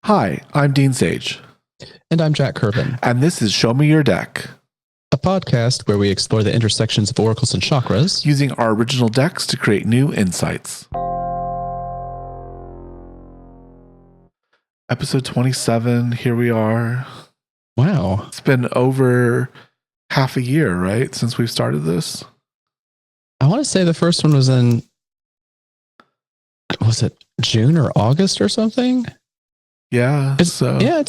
Hi, I'm Dean Sage. And I'm Jack Kirpin. And this is Show Me Your Deck, a podcast where we explore the intersections of oracles and chakras, using our original decks to create new insights. Episode 27, here we are. Wow. It's been over half a year, right, since we've started this? I want to say the first one was in, was it June or August or something? Yeah. It's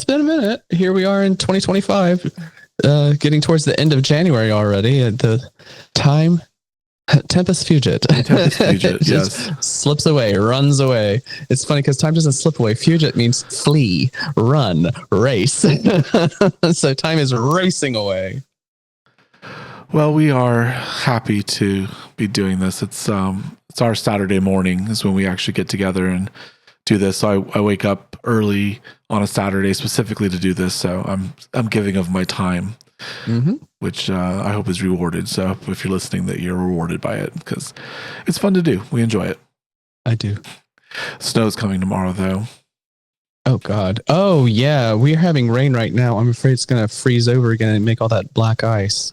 been a minute. Here we are in 2025, getting towards the end of January already. The time, Tempest Fugit. Tempest Fugit, yes. Slips away, runs away. It's funny because time doesn't slip away. Fugit means flee, run, race. So time is racing away. Well, we are happy to be doing this. It's our Saturday morning is when we actually get together and do this. So I wake up early on a Saturday specifically to do this. So I'm giving of my time, which I hope is rewarded. So if you're listening, that you're rewarded by it because it's fun to do. We enjoy it. I do. Snow's coming tomorrow, though. Oh God. Oh yeah, we're having rain right now. I'm afraid it's going to freeze over again and make all that black ice.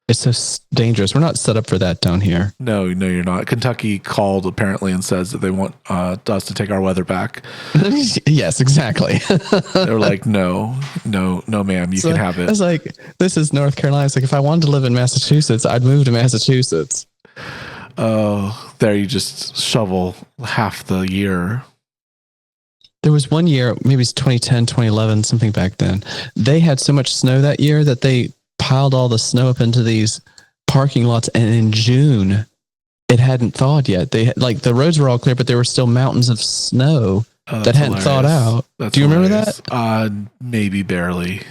It's so dangerous. We're not set up for that down here. No, you're not. Kentucky called apparently and says that they want us to take our weather back. Yes, exactly. They're like, no, ma'am, you can have it. I was like, this is North Carolina. It's like, if I wanted to live in Massachusetts, I'd move to Massachusetts. Oh, there you just shovel half the year. There was one year, maybe it's 2010, 2011, something back then. They had so much snow that year that they piled all the snow up into these parking lots, and in June it hadn't thawed yet. They had, like, the roads were all clear, but there were still mountains of snow that hadn't thawed out. Do you remember that? Maybe barely.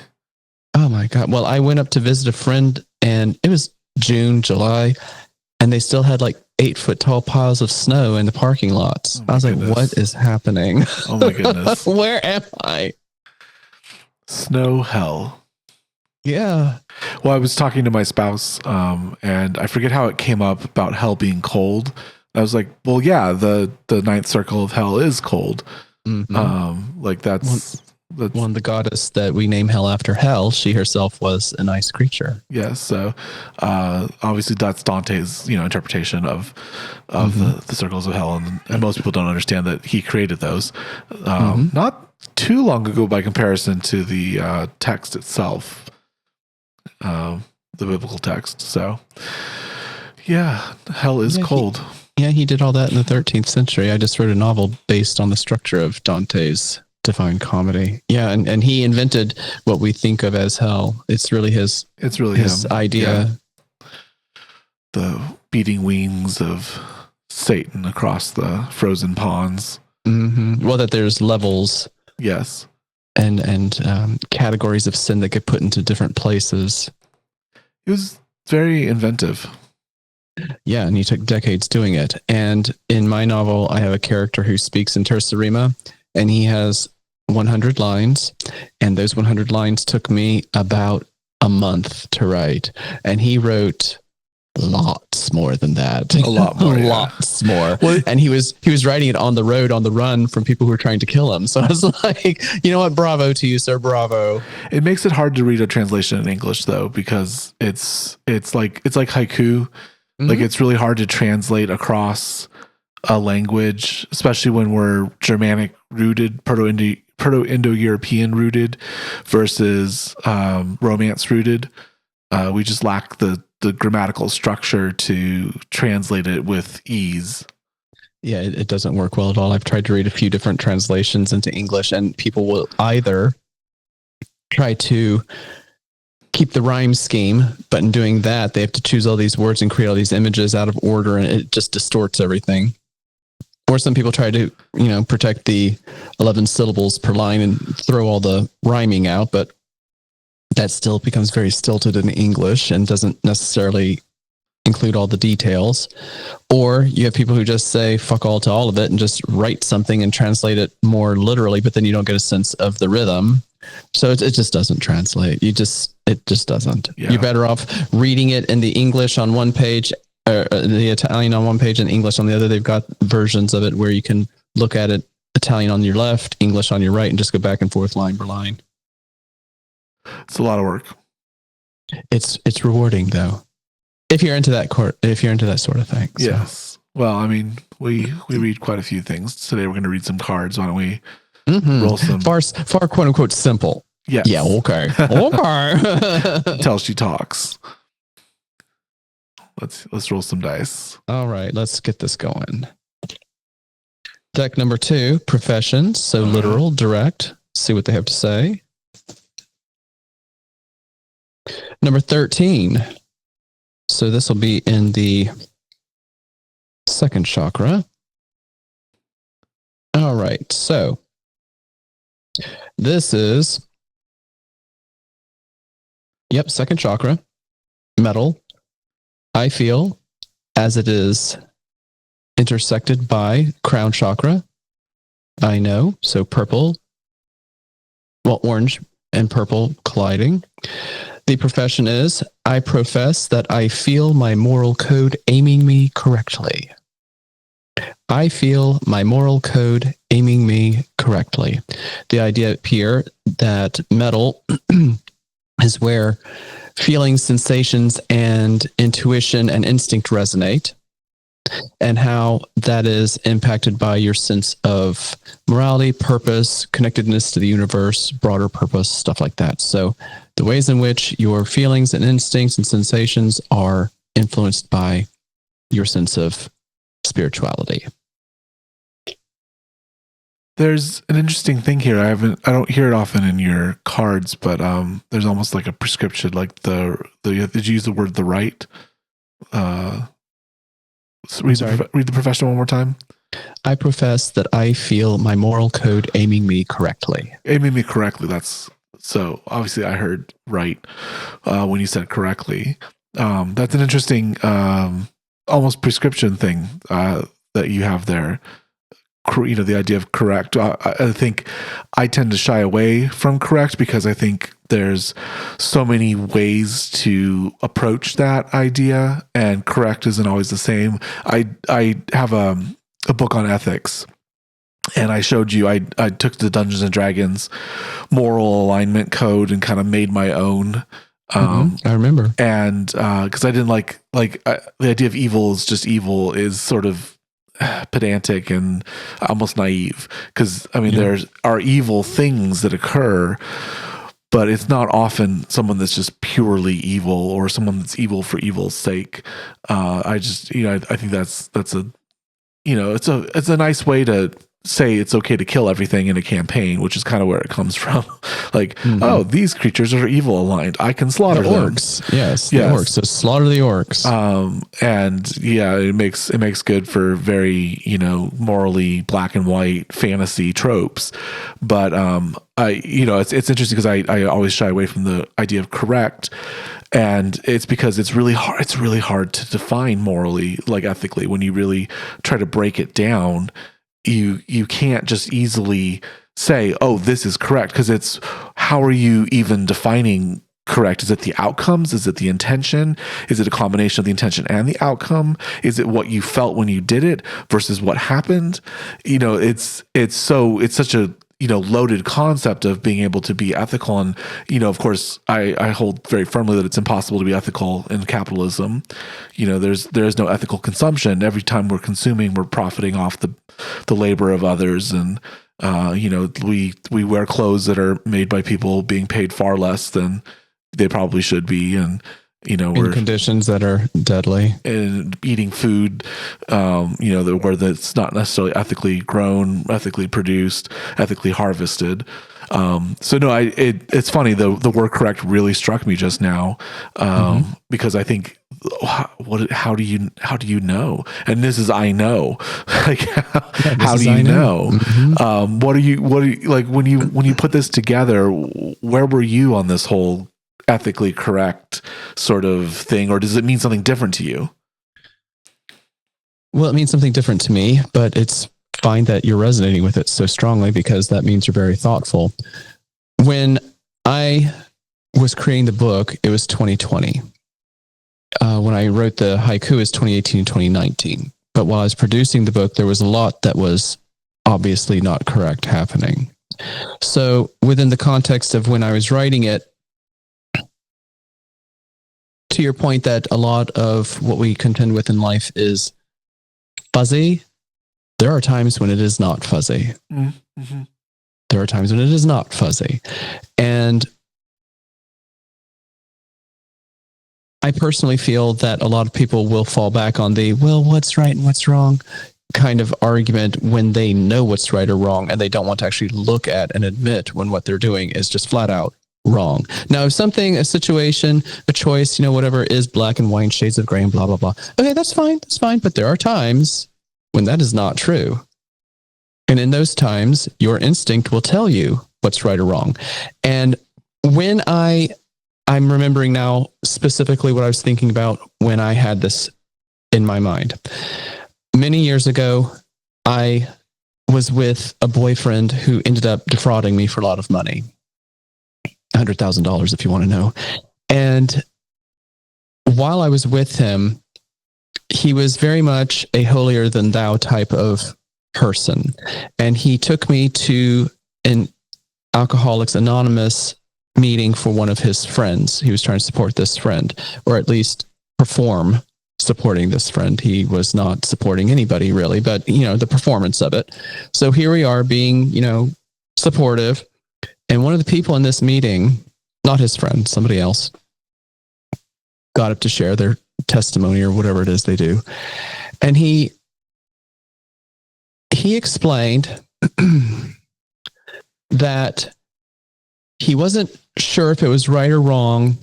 Oh my God. Well, I went up to visit a friend and it was June, July, and they still had like 8-foot tall piles of snow in the parking lots. I was like, what is happening? Oh my goodness. Where am I? Snow hell. Yeah. Well, I was talking to my spouse, and I forget how it came up about hell being cold. I was like, well, yeah, the ninth circle of hell is cold. Like that's the goddess that we name hell after Hell. She herself was an ice creature. Yes. So, obviously that's Dante's, interpretation of the circles of hell. And most people don't understand that he created those, not too long ago by comparison to the, text itself. The biblical text. So yeah, hell is cold. He did all that in the 13th century. I just wrote a novel based on the structure of Dante's Divine Comedy. Yeah. And he invented what we think of as hell. It's really his idea. Yeah. The beating wings of Satan across the frozen ponds. Well, that there's levels. Yes. And categories of sin that get put into different places. He was very inventive. Yeah, and he took decades doing it. And in my novel, I have a character who speaks in terza rima, and he has 100 lines, and those 100 lines took me about a month to write. And he wrote lots more than that. A lot more. Lots more. Well, and he was writing it on the road, on the run from people who were trying to kill him. So I was like, you know what? Bravo to you, sir. Bravo. It makes it hard to read a translation in English though, because it's like haiku. Like it's really hard to translate across a language, especially when we're Germanic rooted, Proto-Indo-European rooted versus Romance rooted. We just lack the grammatical structure to translate it with ease. Yeah, it doesn't work well at all. I've tried to read a few different translations into English, and people will either try to keep the rhyme scheme, but in doing that, they have to choose all these words and create all these images out of order, and it just distorts everything. Or some people try to, protect the 11 syllables per line and throw all the rhyming out, but that still becomes very stilted in English and doesn't necessarily include all the details. Or you have people who just say fuck all to all of it and just write something and translate it more literally, but then you don't get a sense of the rhythm. So it just doesn't translate. It just doesn't. Yeah. You're better off reading it in the English on one page, or the Italian on one page and English on the other. They've got versions of it where you can look at it Italian on your left, English on your right, and just go back and forth line per line. It's a lot of work. It's rewarding though, if you're into that sort of thing. So. Yes. Well, I mean, we read quite a few things today. We're going to read some cards. Why don't we roll some far quote unquote simple? Yes. Yeah. Okay. Okay. Until she talks. Let's roll some dice. All right. Let's get this going. Deck number 2, professions. So literal, direct. See what they have to say. Number 13. So this will be in the second chakra. All right. So this is, second chakra, metal. I feel as it is intersected by crown chakra. I know. So purple, orange and purple colliding. The profession is, I profess that I feel my moral code aiming me correctly. I feel my moral code aiming me correctly. The idea here that metal is where feelings, sensations, and intuition and instinct resonate, and how that is impacted by your sense of morality, purpose, connectedness to the universe, broader purpose, stuff like that. So the ways in which your feelings and instincts and sensations are influenced by your sense of spirituality. There's an interesting thing here. I don't hear it often in your cards, but there's almost like a prescription, like did you use the word the right? Read the profession one more time. I profess that I feel my moral code aiming me correctly. Aiming me correctly. So obviously I heard right when you said correctly. That's an interesting almost prescription thing that you have there. The idea of correct. I think I tend to shy away from correct because I think there's so many ways to approach that idea, and correct isn't always the same. I have a book on ethics, and I showed you, I took the Dungeons and Dragons moral alignment code and kind of made my own. I remember. And because I didn't like the idea of evil is just evil is sort of pedantic and almost naive, because there are evil things that occur, but it's not often someone that's just purely evil or someone that's evil for evil's sake. I think that's a it's a nice way to say it's okay to kill everything in a campaign, which is kind of where it comes from. Like, oh, these creatures are evil aligned. I can slaughter them. Orcs. Yes, the orcs. So slaughter the orcs. And yeah, it makes good for very, morally black and white fantasy tropes. But it's interesting because I always shy away from the idea of correct. And it's because it's really hard to define morally, like ethically, when you really try to break it down. You can't just easily say, oh, this is correct, because it's, how are you even defining correct? Is it the outcomes? Is it the intention? Is it a combination of the intention and the outcome? Is it what you felt when you did it versus what happened? It's such a loaded concept of being able to be ethical. And, of course, I hold very firmly that it's impossible to be ethical in capitalism. There is no ethical consumption. Every time we're consuming, we're profiting off the labor of others. And, we wear clothes that are made by people being paid far less than they probably should be. And, in conditions that are deadly, and eating food, where that's not necessarily ethically grown, ethically produced, ethically harvested. So no, it's funny. The word correct really struck me just now, because I think, how do you know? And this is, I know, like, how do you know? What are you like when you put this together? Where were you on this whole ethically correct sort of thing, or does it mean something different to you? Well, it means something different to me, but it's fine that you're resonating with it so strongly, because that means you're very thoughtful. When I was creating the book, it was 2020. When I wrote the haiku, is 2018 and 2019. But while I was producing the book, there was a lot that was obviously not correct happening. So within the context of when I was writing it, to your point that a lot of what we contend with in life is fuzzy, there are times when it is not fuzzy. Mm-hmm. There are times when it is not fuzzy. And I personally feel that a lot of people will fall back on the, well, what's right and what's wrong kind of argument when they know what's right or wrong and they don't want to actually look at and admit when what they're doing is just flat out wrong. Now, if something, a situation, a choice, whatever is black and white, shades of gray and blah, blah, blah. Okay, that's fine. That's fine. But there are times when that is not true. And in those times, your instinct will tell you what's right or wrong. And when I'm remembering now specifically what I was thinking about when I had this in my mind. Many years ago, I was with a boyfriend who ended up defrauding me for a lot of money. $100,000 if you want to know. And while I was with him, he was very much a holier than thou type of person. And he took me to an Alcoholics Anonymous meeting for one of his friends. He was trying to support this friend, or at least perform supporting this friend. He was not supporting anybody really, but the performance of it. So here we are being, supportive. And one of the people in this meeting, not his friend, somebody else, got up to share their testimony or whatever it is they do. And he explained that he wasn't sure if it was right or wrong,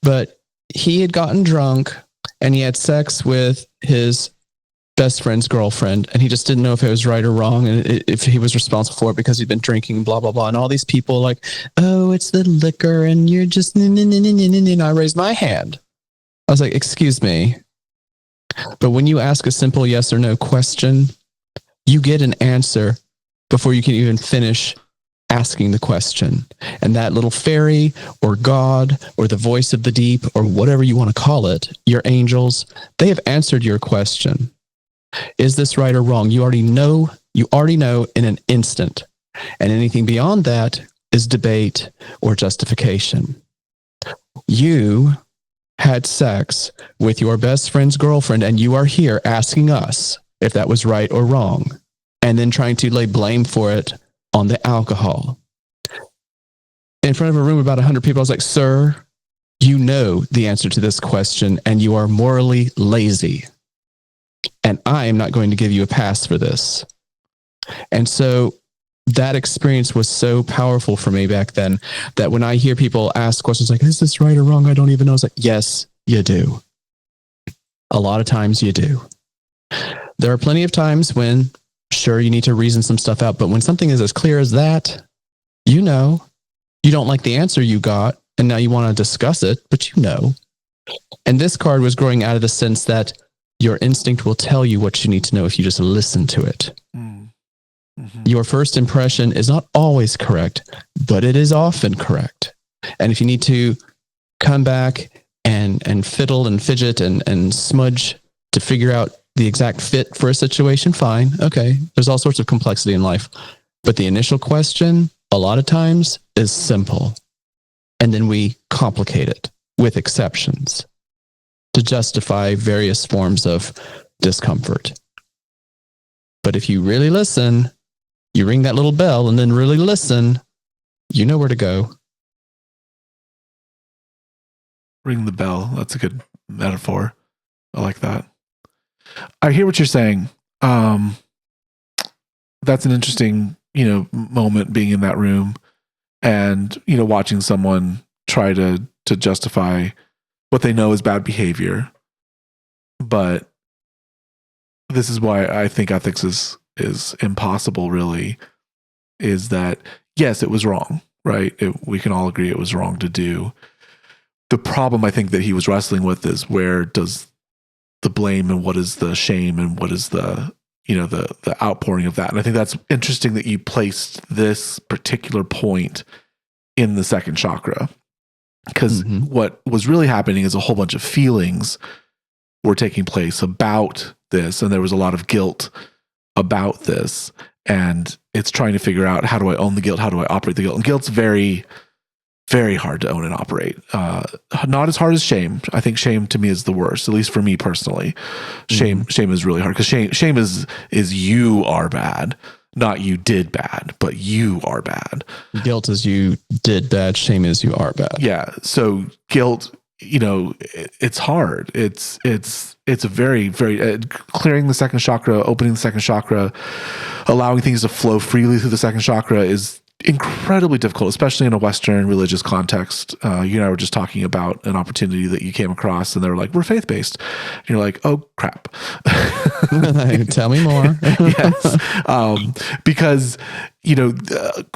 but he had gotten drunk and he had sex with his best friend's girlfriend, and he just didn't know if it was right or wrong, and if he was responsible for it because he'd been drinking, blah, blah, blah. And all these people like, oh, it's the liquor, and you're just, and I raised my hand. I was like, excuse me. But when you ask a simple yes or no question, you get an answer before you can even finish asking the question. And that little fairy or God or the voice of the deep or whatever you want to call it, your angels, they have answered your question. Is this right or wrong? You already know in an instant. And anything beyond that is debate or justification. You had sex with your best friend's girlfriend, and you are here asking us if that was right or wrong, and then trying to lay blame for it on the alcohol. In front of a room of about 100 people, I was like, sir, you know the answer to this question, and you are morally lazy. And I am not going to give you a pass for this. And so that experience was so powerful for me back then that when I hear people ask questions like, is this right or wrong? I don't even know. It's like, yes, you do. A lot of times you do. There are plenty of times when, sure, you need to reason some stuff out, but when something is as clear as that, you don't like the answer you got, and now you want to discuss it, but you know. And this card was growing out of the sense that your instinct will tell you what you need to know if you just listen to it. Mm-hmm. Your first impression is not always correct, but it is often correct. And if you need to come back and fiddle and fidget and smudge to figure out the exact fit for a situation, fine. Okay. There's all sorts of complexity in life. But the initial question, a lot of times, is simple. And then we complicate it with exceptions to justify various forms of discomfort. But if you really listen, you ring that little bell and then really listen, you know where to go. Ring the bell. That's a good metaphor. I like that. I hear what you're saying. That's an interesting, moment being in that room and, watching someone try to justify what they know is bad behavior. But this is why I think ethics is impossible, really, is that, yes, it was wrong, right? We can all agree it was wrong to do. The problem I think that he was wrestling with is where does the blame and what is the shame and what is the outpouring of that. And I think that's interesting that you placed this particular point in the second chakra, because what was really happening is a whole bunch of feelings were taking place about this. And there was a lot of guilt about this. and it's trying to figure out, how do I own the guilt? How do I operate the guilt? And guilt's very, very hard to own and operate. Not as hard as shame. I think shame to me is the worst, at least for me personally. Shame is really hard, because shame is you are bad, not you did bad, but you are bad. Guilt is you did bad. Shame is you are bad. Yeah. So guilt, it's hard. It's a very, very clearing the second chakra, opening the second chakra, allowing things to flow freely through the second chakra is incredibly difficult, especially in a Western religious context. You and I were just talking about an opportunity that you came across, and they were like, "We're faith-based." And you're like, "Oh crap." Tell me more. Yes. Because,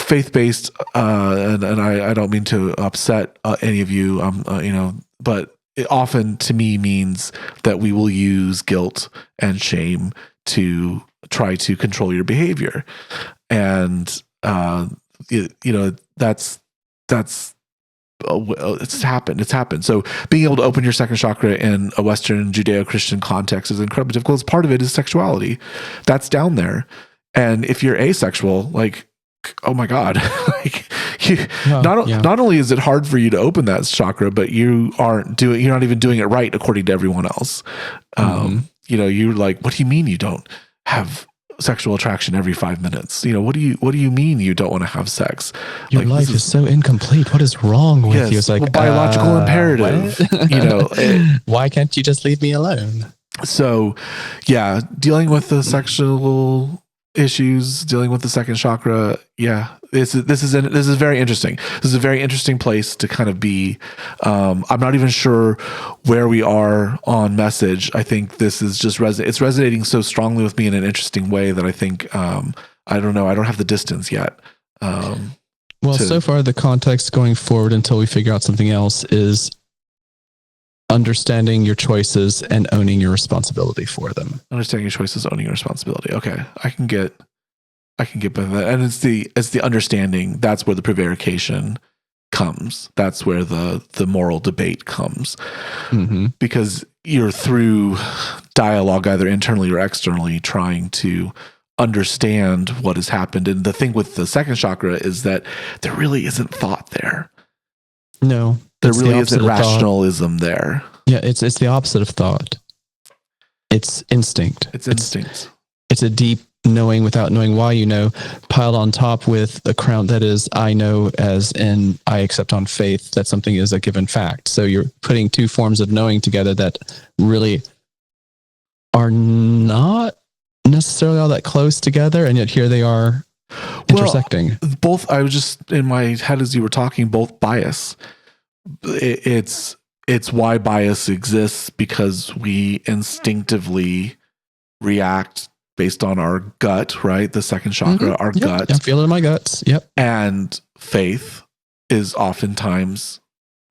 faith-based, and I don't mean to upset any of you, but it often to me means that we will use guilt and shame to try to control your behavior. And, that's it's happened. So being able to open your second chakra in a Western Judeo-Christian context is incredibly difficult. Part of it is sexuality. That's down there. And if you're asexual, like, oh my God, not only is it hard for you to open that chakra, but you're not even doing it right according to everyone else. You're like, what do you mean you don't have sexual attraction every 5 minutes? What do you mean you don't want to have sex? Your life is so incomplete. What is wrong with you? It's like biological imperative. Why can't you just leave me alone? So, yeah, dealing with the sexual issues, dealing with the second chakra. Yeah, this is very interesting. This is a very interesting place to kind of be. I'm not even sure where we are on message. I think this is just it's resonating so strongly with me in an interesting way that I think I don't know. I don't have the distance yet. So far the context going forward until we figure out something else is understanding your choices and owning your responsibility for them. Understanding your choices, owning your responsibility. Okay, I can get by that. And it's the understanding. That's where the prevarication comes. That's where the moral debate comes, because you're through dialogue, either internally or externally, trying to understand what has happened. And the thing with the second chakra is that there really isn't thought there. No. There really isn't rationalism there. Yeah, it's the opposite of thought. It's instinct. It's instinct. It's a deep knowing without knowing why you know, piled on top with a crown that is I know, as in I accept on faith that something is a given fact. So you're putting two forms of knowing together that really are not necessarily all that close together, and yet here they are intersecting. Both, I was just in my head as you were talking, both bias. It's why bias exists, because we instinctively react based on our gut, right? The second chakra, our gut. I feel it in my guts. Yep. And faith is oftentimes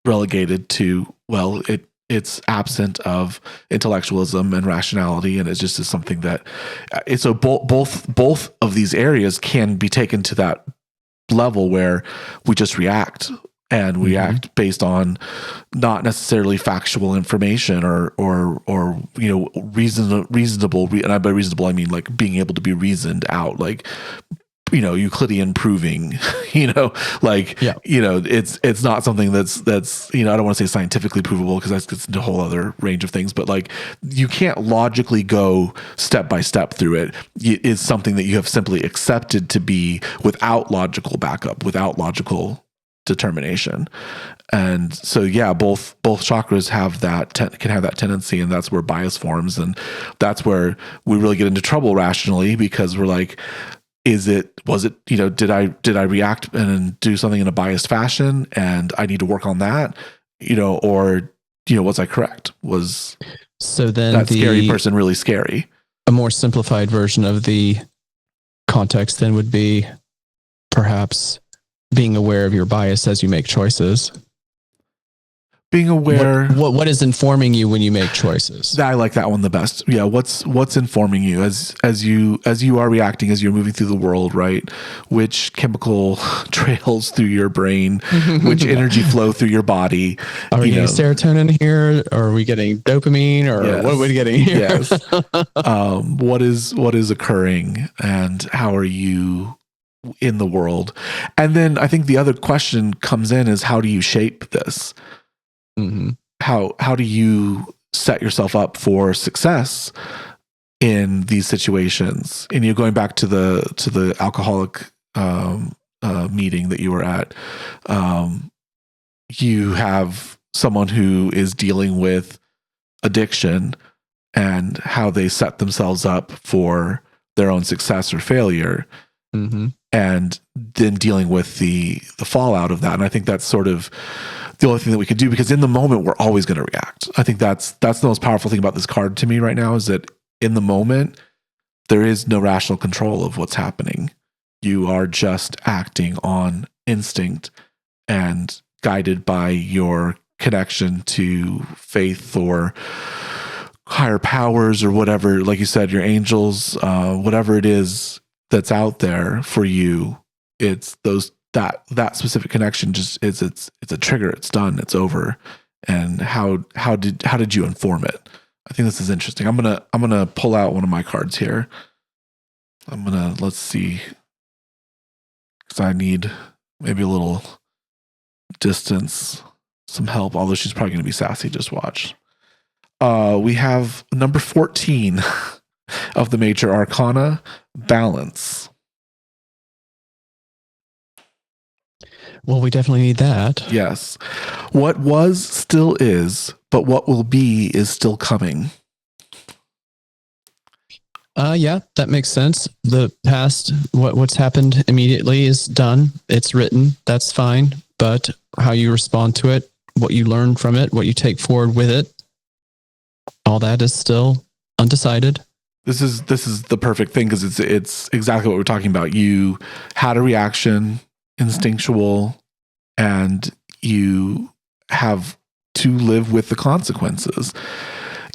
relegated to, well, it's absent of intellectualism and rationality, and it just is something that so both of these areas can be taken to that level where we just react. And we act based on not necessarily factual information or reasonable. And by reasonable, I mean like being able to be reasoned out, like Euclidean proving. It's not something that's I don't want to say scientifically provable, because that gets into a whole other range of things. But like, you can't logically go step by step through it. It is something that you have simply accepted to be without logical backup, without logical determination. And so both chakras have that can have that tendency, and that's where bias forms, and that's where we really get into trouble rationally, because we're like, did I react and do something in a biased fashion, and I need to work on that, or was I correct? Was that scary person really scary? A more simplified version of the context then would be perhaps being aware of your bias as you make choices. being aware. What is informing you when you make choices? I like that one the best. Yeah, what's informing you as you are reacting, as you're moving through the world, right? Which chemical trails through your brain, which energy flow through your body. Are we getting serotonin here, or are we getting dopamine, or what are we getting here? Yes. What is occurring, and how are you in the world? And then I think the other question comes in is, how do you shape this? Mm-hmm. How do you set yourself up for success in these situations? And you're going back to the alcoholic meeting that you were at. You have someone who is dealing with addiction and how they set themselves up for their own success or failure, mm-hmm. and then dealing with the fallout of that. And I think that's sort of the only thing that we could do, because in the moment we're always going to react. I think that's the most powerful thing about this card to me right now, is that in the moment there is no rational control of what's happening. You are just acting on instinct and guided by your connection to faith or higher powers or whatever, like you said, your angels, whatever it is that's out there for you. It's that specific connection it's a trigger. It's done. It's over. And how did you inform it? I think this is interesting. I'm gonna pull out one of my cards here. Let's see, because I need maybe a little distance, some help. Although she's probably gonna be sassy. Just watch. We have number 14 of the major arcana, balance. Well, we definitely need that. Yes. What was still is, but what will be is still coming. Yeah, that makes sense. The past, what's happened immediately is done. It's written. That's fine. But how you respond to it, what you learn from it, what you take forward with it, all that is still undecided. This is the perfect thing, because it's exactly what we're talking about. You had a reaction, instinctual, and you have to live with the consequences.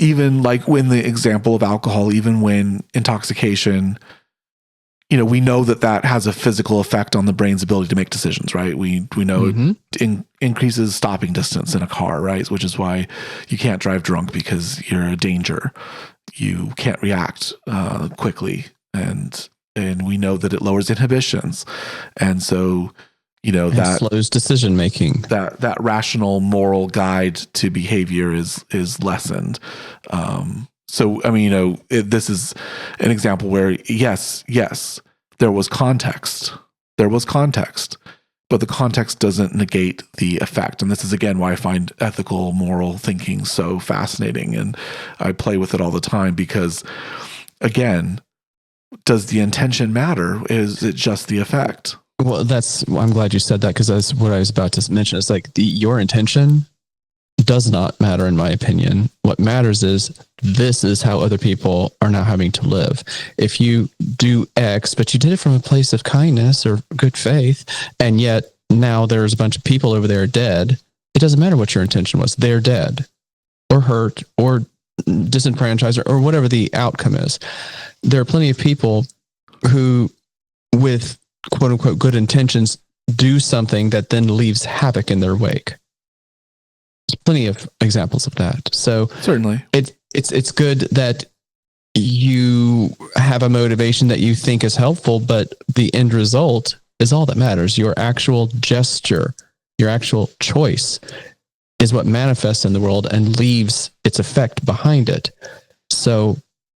Even like when the example of alcohol, even when intoxication, we know that has a physical effect on the brain's ability to make decisions, right? We know mm-hmm. it increases stopping distance in a car, right? Which is why you can't drive drunk, because you're a danger. You can't react quickly, and we know that it lowers inhibitions, and so that slows decision making. That rational moral guide to behavior is lessened. So I mean, this is an example where yes, there was context, but the context doesn't negate the effect. And this is again why I find ethical, moral thinking so fascinating, and I play with it all the time, because again, does the intention matter? Is it just the effect? Well, I'm glad you said that, because that's what I was about to mention. It's like your intention does not matter, in my opinion. What matters is this is how other people are now having to live. If you do X, but you did it from a place of kindness or good faith, and yet now there's a bunch of people over there dead, it doesn't matter what your intention was. They're dead or hurt or disenfranchised or whatever the outcome is. There are plenty of people who, with quote unquote good intentions, do something that then leaves havoc in their wake. There's plenty of examples of that. So certainly it's good that you have a motivation that you think is helpful, but the end result is all that matters. Your actual gesture, your actual choice is what manifests in the world and leaves its effect behind it. So,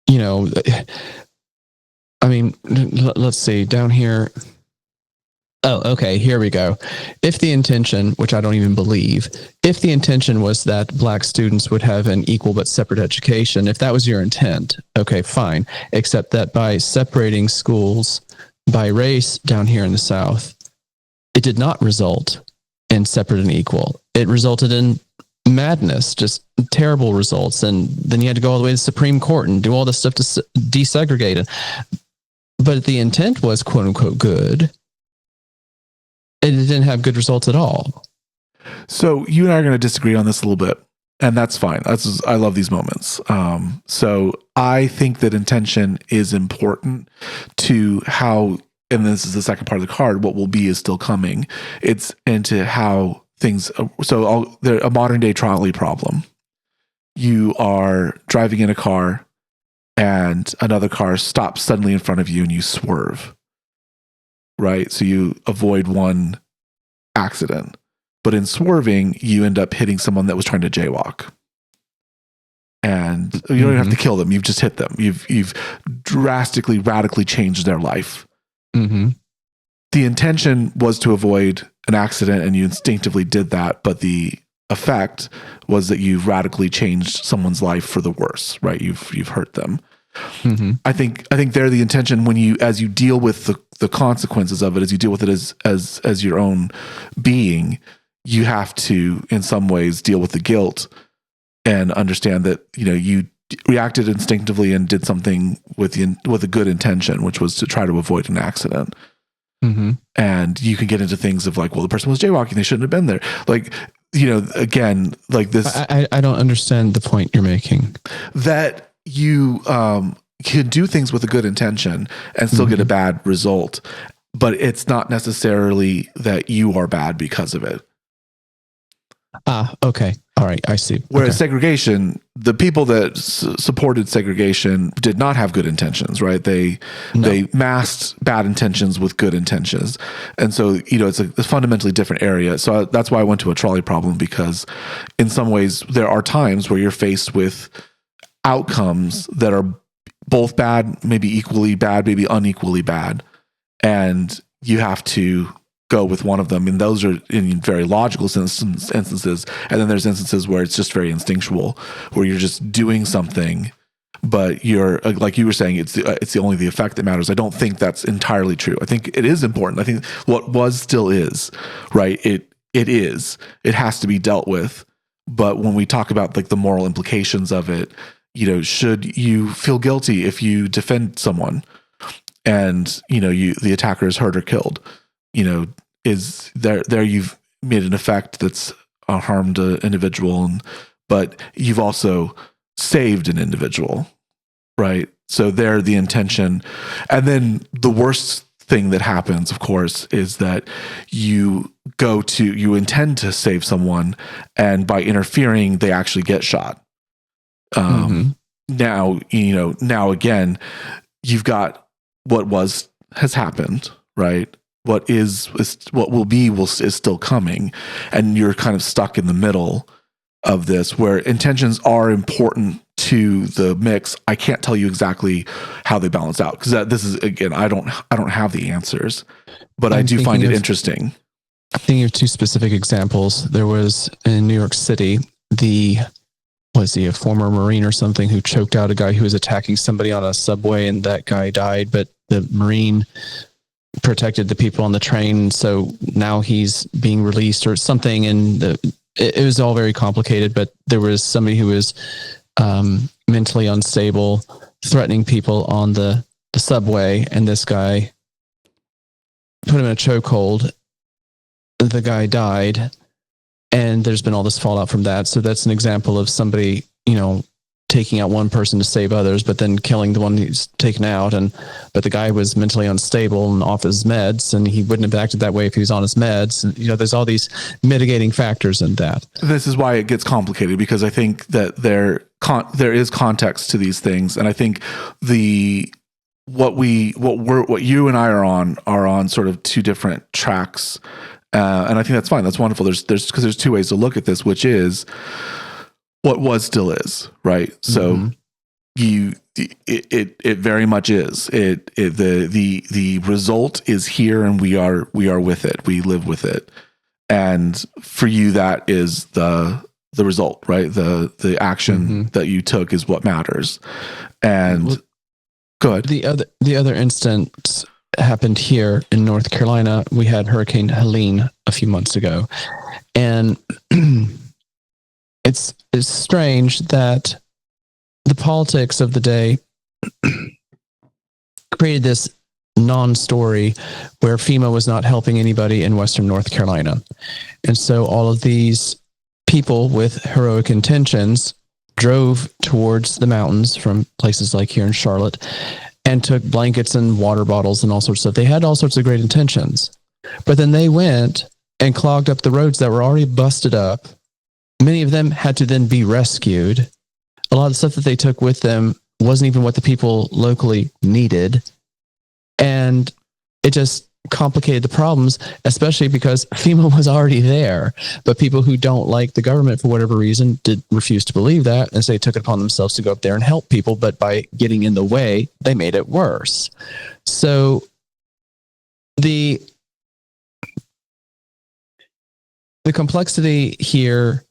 I mean, let's see down here. Oh, okay, here we go. If the intention, which I don't even believe, if the intention was that Black students would have an equal but separate education, if that was your intent, okay, fine. Except that by separating schools by race down here in the South, it did not result in separate and equal. It resulted in madness, just terrible results. And then you had to go all the way to the Supreme Court and do all this stuff to desegregate it. But the intent was quote unquote good. It didn't have good results at all. So you and I are going to disagree on this a little bit, and that's fine. I love these moments. So I think that intention is important to how, and this is the second part of the card. What will be is still coming. It's into how things. So they're a modern day trolley problem. You are driving in a car, and another car stops suddenly in front of you, and you swerve. Right, so you avoid one accident. But in swerving, you end up hitting someone that was trying to jaywalk. And you don't even have to kill them. You've just hit them. You've drastically, radically changed their life. Mm-hmm. The intention was to avoid an accident, and you instinctively did that. But the effect was that you've radically changed someone's life for the worse, right? You've hurt them. Mm-hmm. I think they're the intention when as you deal with the consequences of it, as you deal with it as your own being, you have to, in some ways, deal with the guilt and understand that, you reacted instinctively and did something with a good intention, which was to try to avoid an accident. Mm-hmm. And you can get into things of like, well, the person was jaywalking, they shouldn't have been there. Like, again, like this. I don't understand the point you're making. That you can do things with a good intention and still get a bad result, but it's not necessarily that you are bad because of it. Okay. All right. I see. Whereas segregation, the people that supported segregation did not have good intentions, right? They masked bad intentions with good intentions. And so, it's a fundamentally different area. So that's why I went to a trolley problem, because in some ways there are times where you're faced with outcomes that are both bad, maybe equally bad, maybe unequally bad. And you have to go with one of them. And those are in very logical instances. And then there's instances where it's just very instinctual, where you're just doing something, but you're, like you were saying, it's the only the effect that matters. I don't think that's entirely true. I think it is important. I think what was still is, right? It has to be dealt with. But when we talk about like the moral implications of it, should you feel guilty if you defend someone and, the attacker is hurt or killed? Is there you've made an effect that's harmed an individual, but you've also saved an individual, right? So there, the intention. And then the worst thing that happens, of course, is that you intend to save someone, and by interfering, they actually get shot. Now again, you've got what has happened, right? What will be is still coming, and you're kind of stuck in the middle of this, where intentions are important to the mix. I can't tell you exactly how they balance out, because this is, again, I don't have the answers, but I do find it interesting. I'm thinking of two specific examples. There was in New York City, was he a former Marine or something who choked out a guy who was attacking somebody on a subway, and that guy died, but the Marine protected the people on the train. So now he's being released or something. And it was all very complicated, but there was somebody who was mentally unstable, threatening people on the subway. And this guy put him in a chokehold. The guy died. And there's been all this fallout from that. So that's an example of somebody, taking out one person to save others, but then killing the one who's taken out. But the guy was mentally unstable and off his meds, and he wouldn't have acted that way if he was on his meds. And, there's all these mitigating factors in that. This is why it gets complicated, because I think that there is context to these things. And I think what you and I are on sort of two different tracks. And I think that's fine. That's wonderful. There's two ways to look at this, which is what was still is, right? So it very much is. The result is here, and we are with it. We live with it. And for you, that is the result, right? The action that you took is what matters. And go ahead. The other instance happened here in North Carolina. We had Hurricane Helene a few months ago, and it's strange that the politics of the day created this non-story where FEMA was not helping anybody in Western North Carolina. And so all of these people with heroic intentions drove towards the mountains from places like here in Charlotte and took blankets and water bottles and all sorts of stuff. They had all sorts of great intentions. But then they went and clogged up the roads that were already busted up. Many of them had to then be rescued. A lot of the stuff that they took with them wasn't even what the people locally needed. And it just complicated the problems, especially because FEMA was already there. But people who don't like the government for whatever reason did refuse to believe that, and so they took it upon themselves to go up there and help people. But by getting in the way, they made it worse. So the complexity here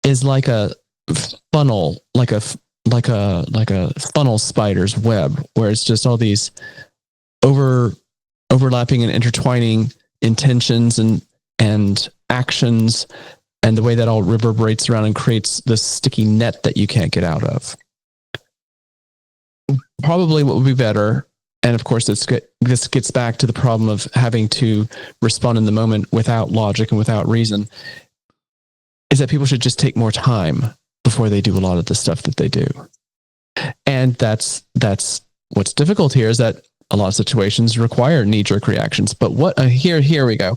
is like a funnel, like a funnel spider's web, where it's just all these overlapping and intertwining intentions and actions, and the way that all reverberates around and creates this sticky net that you can't get out of. Probably what would be better, and of course this gets back to the problem of having to respond in the moment without logic and without reason, is that people should just take more time before they do a lot of the stuff that they do. And that's what's difficult here, is that a lot of situations require knee-jerk reactions. But here we go.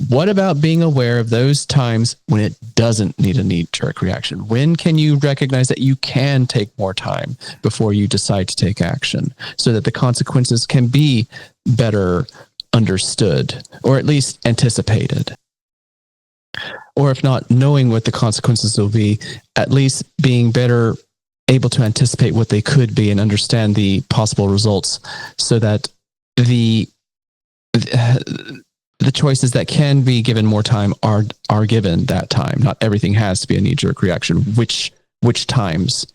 What about being aware of those times when it doesn't need a knee-jerk reaction? When can you recognize that you can take more time before you decide to take action, so that the consequences can be better understood, or at least anticipated? Or if not knowing what the consequences will be, at least being better able to anticipate what they could be and understand the possible results, so that the choices that can be given more time are given that time. Not everything has to be a knee-jerk reaction. Which times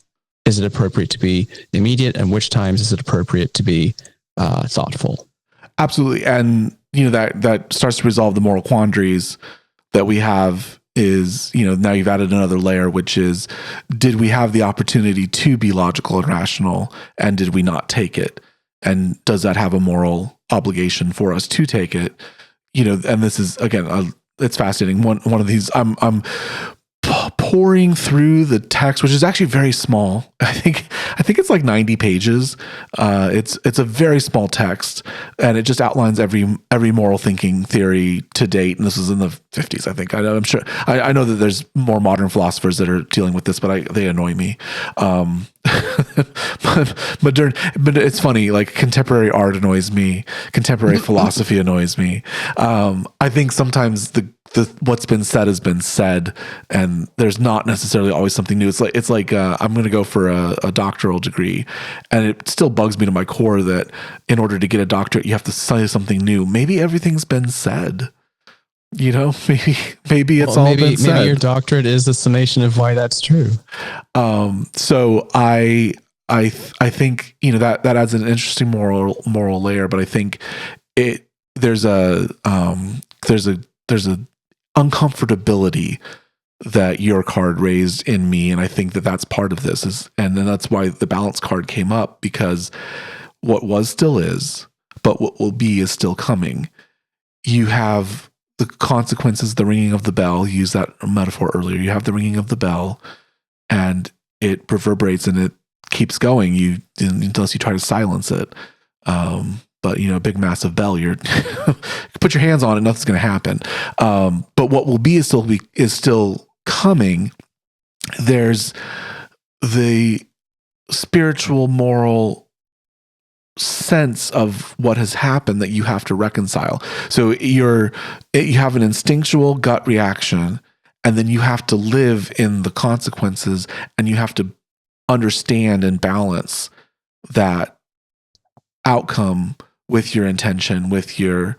is it appropriate to be immediate, and which times is it appropriate to be thoughtful? Absolutely. And that starts to resolve the moral quandaries that we have. Is, now you've added another layer, which is, did we have the opportunity to be logical and rational, and did we not take it? And does that have a moral obligation for us to take it? And this is, again, it's fascinating. One of these, I'm pouring through the text, which is actually very small. I think it's like 90 pages. It's a very small text, and it just outlines every moral thinking theory to date. And this was in the 50s, I think. I'm sure. I know that there's more modern philosophers that are dealing with this, but they annoy me. But it's funny. Like, contemporary art annoys me. Contemporary philosophy annoys me. I think sometimes the what's been said has been said, and there's not necessarily always something new. It's like I'm going to go for a doctoral degree, and it still bugs me to my core that in order to get a doctorate, you have to say something new. Maybe everything's been said. Maybe it's all been said. Maybe your doctorate is the summation of why that's true. So I think that adds an interesting moral layer, but I think there's a uncomfortability that your card raised in me, and I think that's part of this and then that's why the balance card came up, because what was still is, but what will be is still coming. You have the consequences, the ringing of the bell. You used that metaphor earlier. You have the ringing of the bell, and it reverberates and it keeps going. Unless you try to silence it. But a big massive bell, you put your hands on it, nothing's going to happen. But what will be is still coming. There's the spiritual, moral sense of what has happened that you have to reconcile. So you have an instinctual gut reaction, and then you have to live in the consequences, and you have to understand and balance that outcome with your intention, with your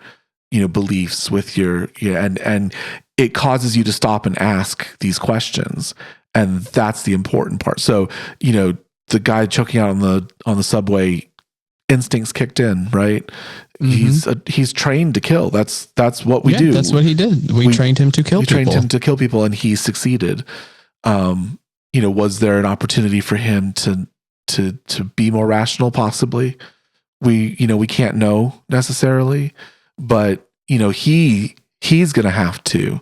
beliefs, with your and it causes you to stop and ask these questions, and that's the important part. So the guy choking out on the subway, instincts kicked in, right? Mm-hmm. He's trained to kill. That's what we do. That's what he did. We trained him to kill people. Trained him to kill people, and he succeeded. Was there an opportunity for him to be more rational? Possibly. we can't know necessarily, but he's going to have to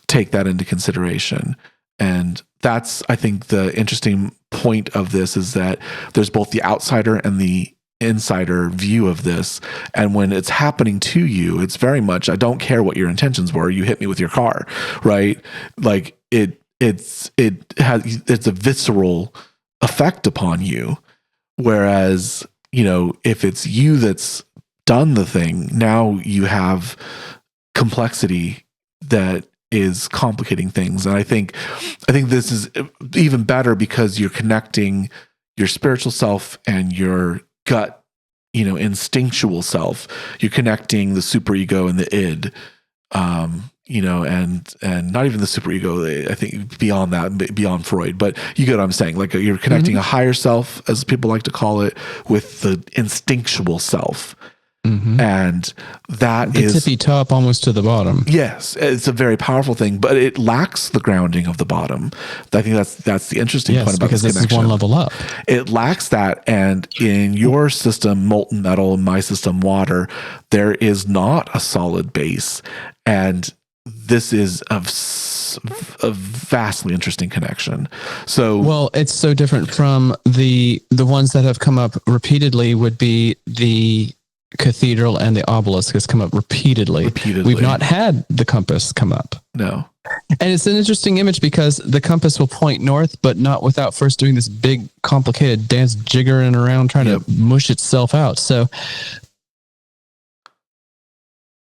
take that into consideration. And that's, I think, the interesting point of this is that there's both the outsider and the insider view of this. And when it's happening to you, it's very much, I don't care what your intentions were. You hit me with your car, right? Like it's a visceral effect upon you. Whereas, if it's you that's done the thing, now you have complexity that is complicating things. And I think this is even better because you're connecting your spiritual self and your gut, instinctual self. You're connecting the superego and the id, and not even the superego, I think beyond that, beyond Freud, but you get what I'm saying. Like you're connecting a higher self, as people like to call it, with the instinctual self. And that the is tippy top almost to the bottom. Yes, it's a very powerful thing, but it lacks the grounding of the bottom. I think that's the interesting point about because this connection. Is one level up. It lacks that, and in your system, molten metal, in my system, water, there is not a solid base, and this is a vastly interesting connection. So, well, it's so different from the ones that have come up repeatedly. Would be the cathedral and the obelisk has come up repeatedly. We've not had the compass come up. No. And it's an interesting image because the compass will point north, but not without first doing this big, complicated dance, jiggering around, trying to mush itself out. So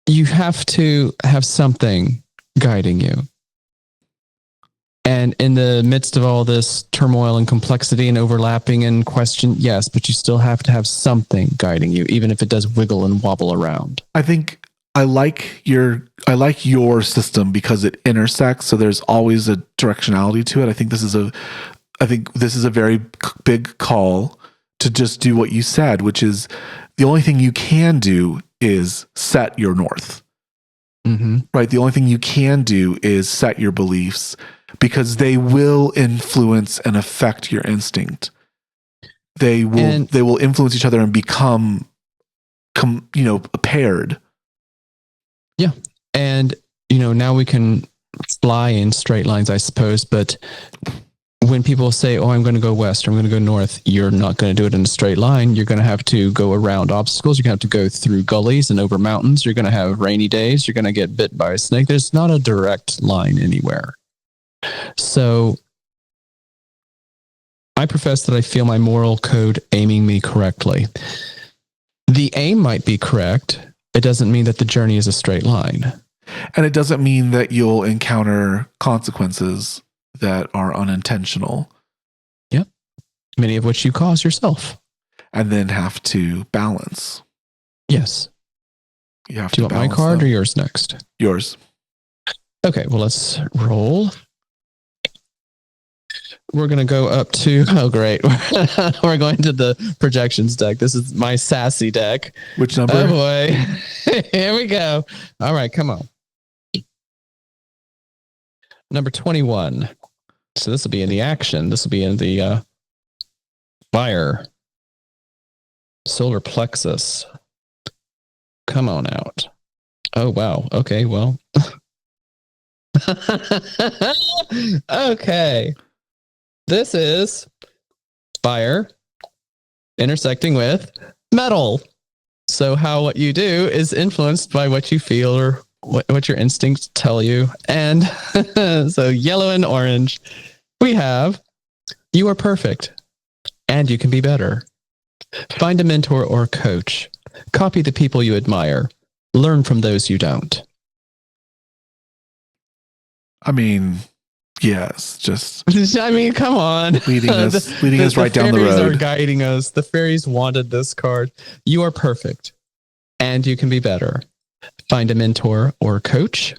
you have to have something guiding you. And in the midst of all this turmoil and complexity and overlapping and question, yes, but you still have to have something guiding you, even if it does wiggle and wobble around. I think I like your system because it intersects. So there's always a directionality to it. I think this is a very big call to just do what you said, which is the only thing you can do is set your north. Right? The only thing you can do is set your beliefs, because they will influence and affect your instinct. They will influence each other and become paired. Yeah. And now we can fly in straight lines, I suppose, but when people say, "Oh, I'm going to go west," or "I'm going to go north," you're not going to do it in a straight line. You're going to have to go around obstacles. You're going to have to go through gullies and over mountains. You're going to have rainy days. You're going to get bit by a snake. There's not a direct line anywhere. So I profess that I feel my moral code aiming me correctly. The aim might be correct. It doesn't mean that the journey is a straight line. And it doesn't mean that you'll encounter consequences that are unintentional. Yep. Many of which you cause yourself. And then have to balance. Yes. You have Do you to want my card or yours next? Yours. Okay, well, let's roll. We're going to go up to, oh, great. We're going to the projections deck. This is my sassy deck. Which number? Oh, boy. Here we go. All right, come on. Number 21. So this will be in the action. This will be in the fire. Solar plexus. Come on out. Oh, wow. Okay, well. Okay. This is fire intersecting with metal. So how what you do is influenced by what you feel or what your instincts tell you. And so yellow and orange, we have, you are perfect and you can be better. Find a mentor or coach. Copy the people you admire. Learn from those you don't. I mean, yes, just. I mean, come on. Leading us right down the road. The fairies are guiding us. The fairies wanted this card. You are perfect and you can be better. Find a mentor or coach.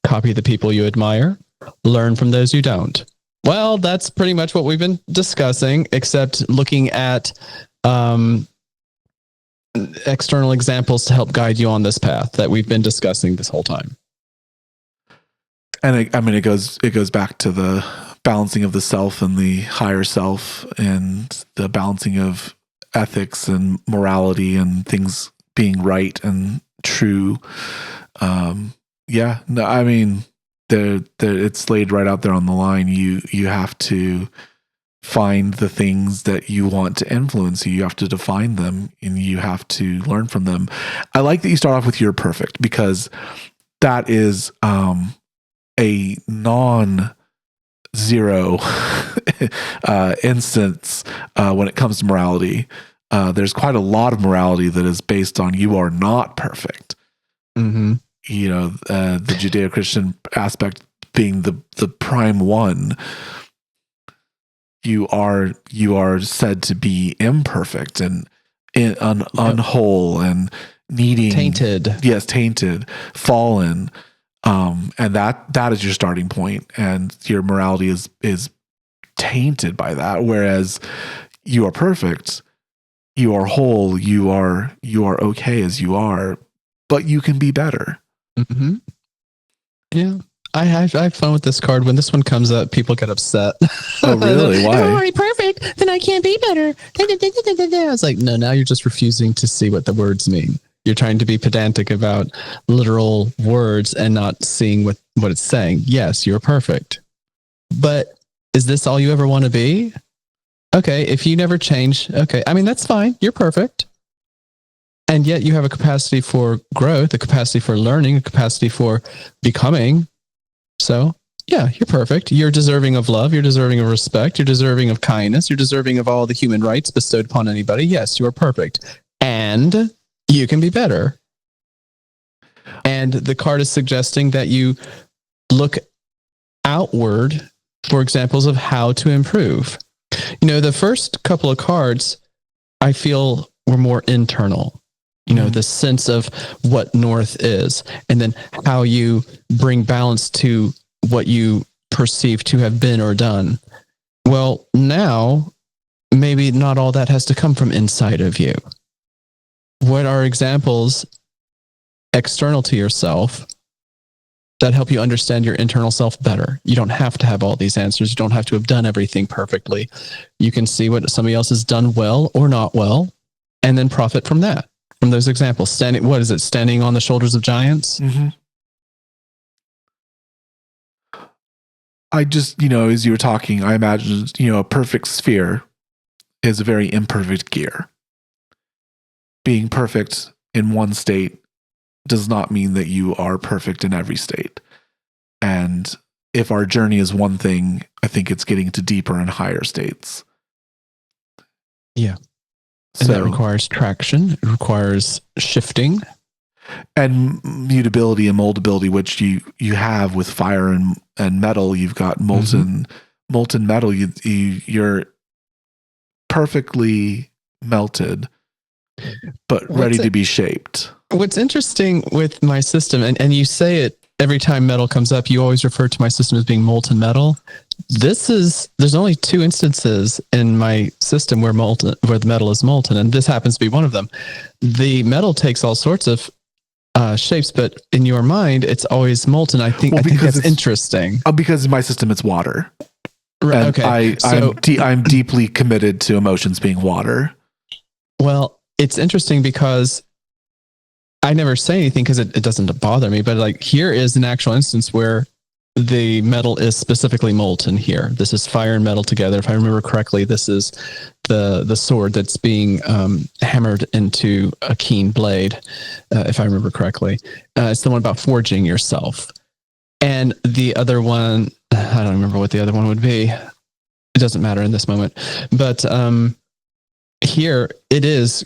Copy the people you admire. Learn from those you don't. Well, that's pretty much what we've been discussing, except looking at external examples to help guide you on this path that we've been discussing this whole time. And it goes back to the balancing of the self and the higher self, and the balancing of ethics and morality and things being right and true. Yeah, no, I mean, it's laid right out there on the line. You have to find the things that you want to influence you. You have to define them and you have to learn from them. I like that you start off with "you're perfect" because that is a non-zero instance when it comes to morality. There's quite a lot of morality that is based on you are not perfect. Mm-hmm. You know, the Judeo-Christian aspect being the prime one. You are said to be imperfect and unwhole and needing tainted. Yes, tainted, fallen. And that is your starting point, and your morality is tainted by that. Whereas you are perfect, you are whole, you are okay as you are, but you can be better. Mm-hmm. Yeah. I have fun with this card. When this one comes up, people get upset. Oh, really? Why? I'm already perfect, then I can't be better. I was like, no, now you're just refusing to see what the words mean. You're trying to be pedantic about literal words and not seeing what it's saying. Yes, you're perfect. But is this all you ever want to be? Okay, if you never change, okay. I mean, that's fine. You're perfect. And yet you have a capacity for growth, a capacity for learning, a capacity for becoming. So, yeah, you're perfect. You're deserving of love. You're deserving of respect. You're deserving of kindness. You're deserving of all the human rights bestowed upon anybody. Yes, you are perfect. And you can be better. And the card is suggesting that you look outward for examples of how to improve. You know, the first couple of cards, I feel, were more internal. You know, the sense of what North is, and then how you bring balance to what you perceive to have been or done. Well, now, maybe not all that has to come from inside of you. What are examples external to yourself that help you understand your internal self better? You don't have to have all these answers. You don't have to have done everything perfectly. You can see what somebody else has done well or not well, and then profit from that. From those examples, standing on the shoulders of giants? Mm-hmm. I just, as you were talking, I imagined, a perfect sphere is a very imperfect gear. Being perfect in one state does not mean that you are perfect in every state. And if our journey is one thing, I think it's getting to deeper and higher states. Yeah. And that requires traction. It requires shifting. And mutability and moldability, which you have with fire and metal. You've got molten metal. You're perfectly melted, but ready to be shaped. What's interesting with my system, and you say it every time metal comes up, you always refer to my system as being molten metal. There's only 2 instances in my system where the metal is molten, and this happens to be one of them. The metal takes all sorts of shapes, but in your mind, it's always molten. I think that's interesting. Because in my system, it's water. Right. And okay. I'm deeply committed to emotions being water. Well, it's interesting because I never say anything because it doesn't bother me, but like here is an actual instance where the metal is specifically molten here. This is fire and metal together. If I remember correctly, this is the sword that's being hammered into a keen blade, if I remember correctly. It's the one about forging yourself. And the other one, I don't remember what the other one would be. It doesn't matter in this moment. But here it is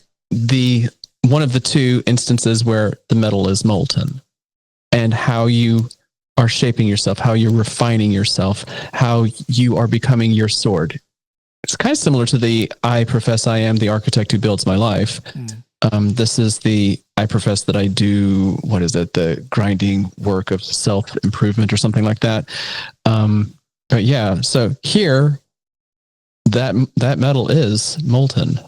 one of the 2 instances where the metal is molten, and how you are shaping yourself, how you're refining yourself, how you are becoming your sword. It's kind of similar to the I profess I am the architect who builds my life. This is I profess that I do, the grinding work of self-improvement or something like that. But yeah, so here, that metal is molten.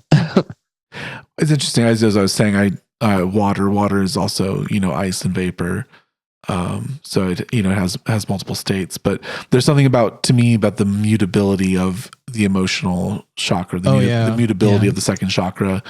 It's interesting. As I was saying, water is also, ice and vapor. So it, has multiple states, but there's something to me about the mutability of the emotional chakra, the Oh, mutability yeah. of the second chakra.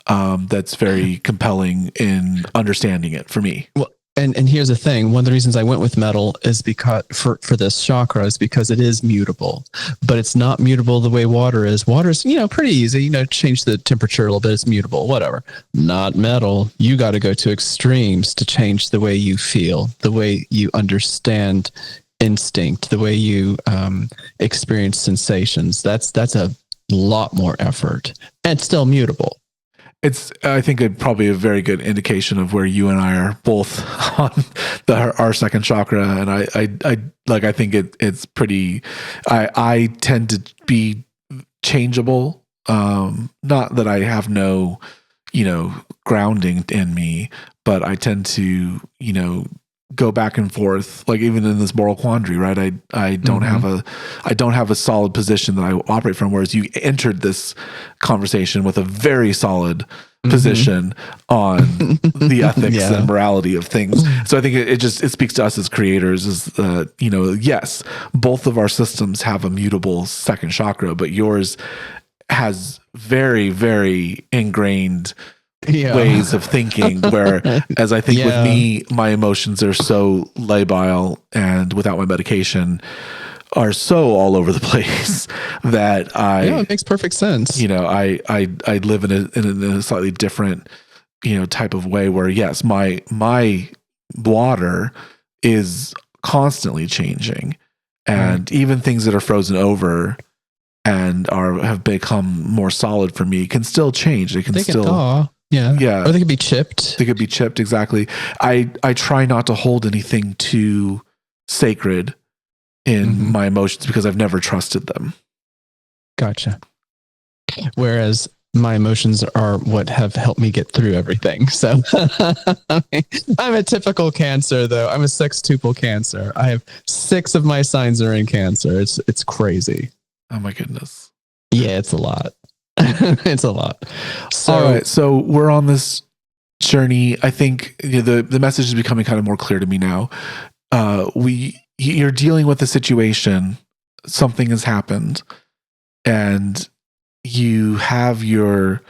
That's very compelling in understanding it for me. Well, and here's the thing. One of the reasons I went with metal is because for this chakra is because it is mutable, but it's not mutable the way water is. Water is, pretty easy, change the temperature a little bit. It's mutable, whatever. Not metal. You got to go to extremes to change the way you feel, the way you understand instinct, the way you experience sensations. That's a lot more effort and still mutable. I think, probably a very good indication of where you and I are both on our second chakra. And I think it's pretty, I tend to be changeable. Not that I have no, grounding in me, but I tend to, go back and forth, like even in this moral quandary, right? I don't have a solid position that I operate from, whereas you entered this conversation with a very solid position on the ethics and morality of things. So I think it speaks to us as creators is, yes, both of our systems have a mutable second chakra, but yours has very, very ingrained ways of thinking, where as I think with me, my emotions are so labile and without my medication are so all over the place that it makes perfect sense. I live in a slightly different, type of way where, yes, my water is constantly changing, and even things that are frozen over and have become more solid for me can still change. They can still thaw. Yeah. Or they could be chipped. They could be chipped. Exactly. I try not to hold anything too sacred in my emotions because I've never trusted them. Gotcha. Whereas my emotions are what have helped me get through everything. So I'm a typical Cancer, though. I'm a sextuple Cancer. I have 6 of my signs are in Cancer. It's crazy. Oh my goodness. Yeah, it's a lot. It's a lot. So, all right, so we're on this journey. I think the message is becoming kind of more clear to me now. You're dealing with a situation, something has happened, and you have your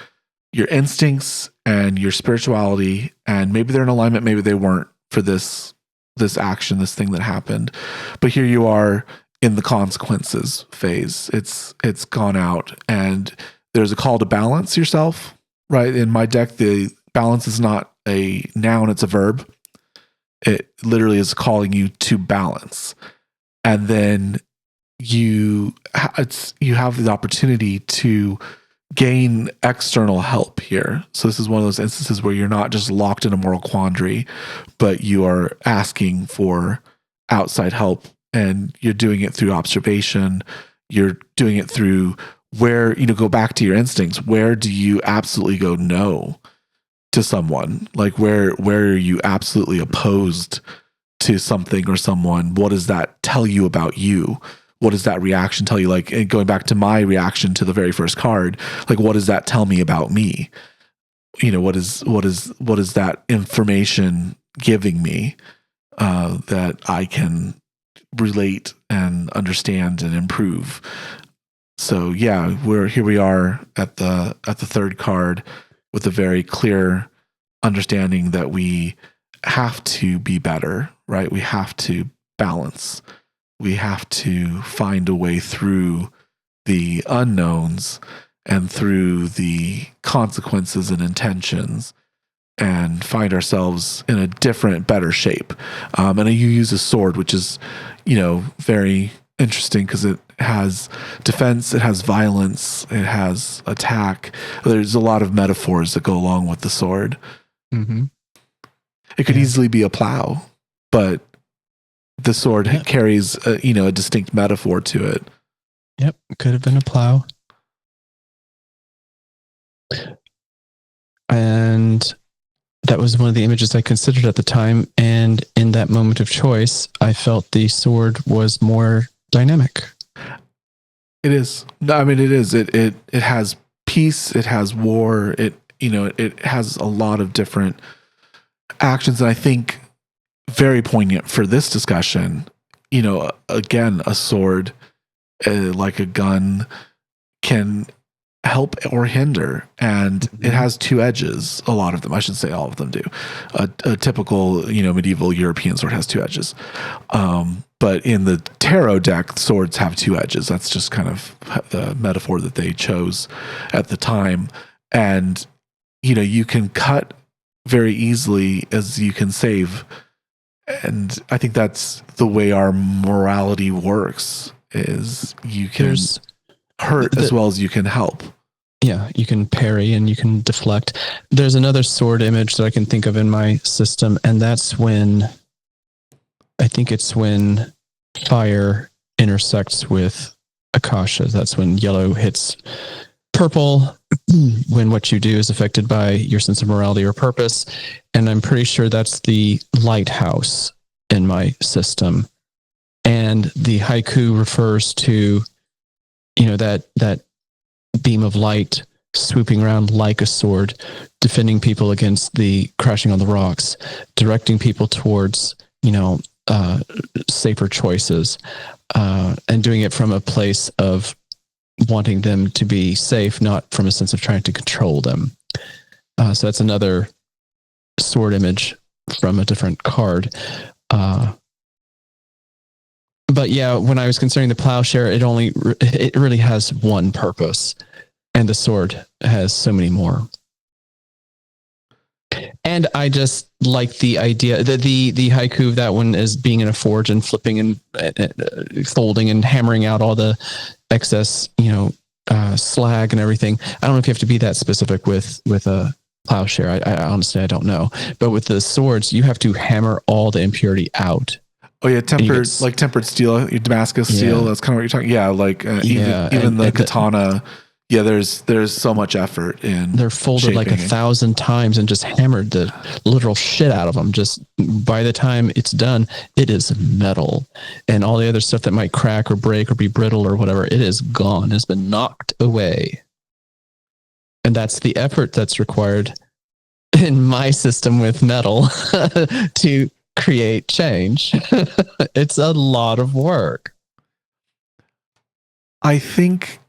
instincts and your spirituality, and maybe they're in alignment, maybe they weren't for this action, this thing that happened. But here you are in the consequences phase. It's gone out, and there's a call to balance yourself, right? In my deck, the balance is not a noun, it's a verb. It literally is calling you to balance. And then you have the opportunity to gain external help here. So this is one of those instances where you're not just locked in a moral quandary, but you are asking for outside help, and you're doing it through observation. You're doing it through where, go back to your instincts. Where do you absolutely go no to someone? Like where are you absolutely opposed to something or someone? What does that tell you about you? What does that reaction tell you? Like going back to my reaction to the very first card, like what does that tell me about me? What is that information giving me that I can relate and understand and improve? So yeah, here we are at the third card with a very clear understanding that we have to be better, right? We have to balance. We have to find a way through the unknowns and through the consequences and intentions, and find ourselves in a different, better shape. And you use a sword, which is, very interesting because it has defense, it has violence, it has attack. There's a lot of metaphors that go along with the sword. Mm-hmm. It could easily be a plow, but the sword carries a distinct metaphor to it. Yep, it could have been a plow. And that was one of the images I considered at the time. And in that moment of choice, I felt the sword was more dynamic. It is. No, I mean, it is. It has peace. It has war. It has a lot of different actions. And I think very poignant for this discussion, again, a sword, like a gun, can help or hinder, and it has two edges. A lot of them, I should say, all of them do. A typical, medieval European sword has two edges, but in the tarot deck, swords have two edges. That's just kind of the metaphor that they chose at the time. And you can cut very easily as you can save, and I think that's the way our morality works. Is you can hurt as well as you can help. Yeah, you can parry and you can deflect. There's another sword image that I can think of in my system, and that's when fire intersects with akasha. That's when yellow hits purple, when what you do is affected by your sense of morality or purpose. And I'm pretty sure that's the lighthouse in my system. And the haiku refers to, that beam of light swooping around like a sword, defending people against the crashing on the rocks, directing people towards, safer choices, and doing it from a place of wanting them to be safe, not from a sense of trying to control them. So that's another sword image from a different card. But yeah, when I was considering the plowshare, it really has one purpose, and the sword has so many more. And I just like the idea that the haiku of that one is being in a forge and flipping and folding and hammering out all the excess, slag and everything. I don't know if you have to be that specific with a plowshare. I honestly, I don't know. But with the swords, you have to hammer all the impurity out. Oh yeah, tempered steel, Damascus steel. That's kind of what you're talking. Yeah, like even the katana. There's so much effort in. They're folded like 1,000 times and just hammered the literal shit out of them. Just by the time it's done, it is metal, and all the other stuff that might crack or break or be brittle or whatever, it is gone. It's been knocked away, and that's the effort that's required in my system with metal to create change. It's a lot of work. I think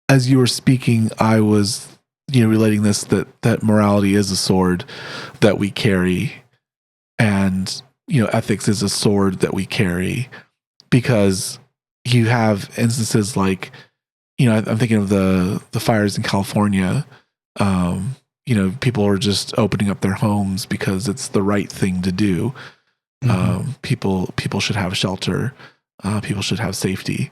as you were speaking, I was, relating this that morality is a sword that we carry, and ethics is a sword that we carry, because you have instances like, I'm thinking of the fires in California. People are just opening up their homes because it's the right thing to do. Mm-hmm. People should have shelter. People should have safety.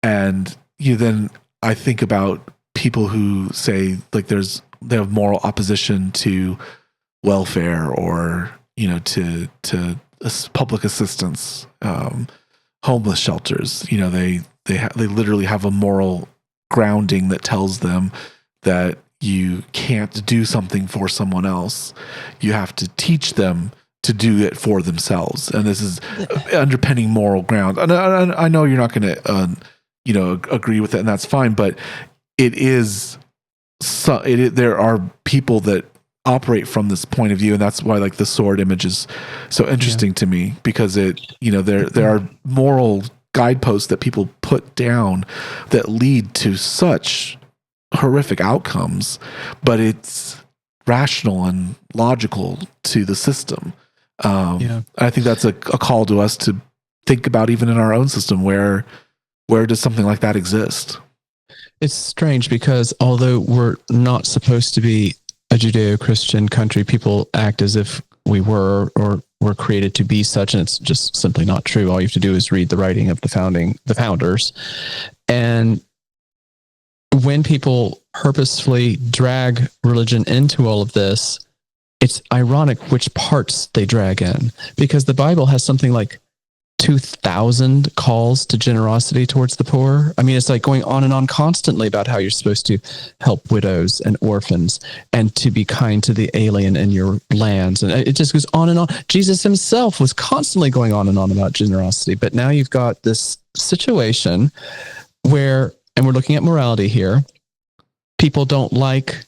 And then I think about people who say like they have moral opposition to welfare or, to public assistance, homeless shelters. They literally have a moral grounding that tells them that you can't do something for someone else. You have to teach them to do it for themselves. And this is underpinning moral ground. And I know you're not going to, agree with it, and that's fine. But it is, there are people that operate from this point of view. And that's why like the sword image is so interesting to me, because there are moral guideposts that people put down that lead to such horrific outcomes, but it's rational and logical to the system. I think that's a call to us to think about, even in our own system, where does something like that exist? It's strange because although we're not supposed to be a Judeo-Christian country, people act as if we were or were created to be such, and it's just simply not true. All you have to do is read the writing of the founders. And when people purposefully drag religion into all of this, it's ironic which parts they drag in, because the Bible has something like 2,000 calls to generosity towards the poor. I mean, it's like going on and on constantly about how you're supposed to help widows and orphans and to be kind to the alien in your lands. And it just goes on and on. Jesus himself was constantly going on and on about generosity. But now you've got this situation where, and we're looking at morality here, people don't like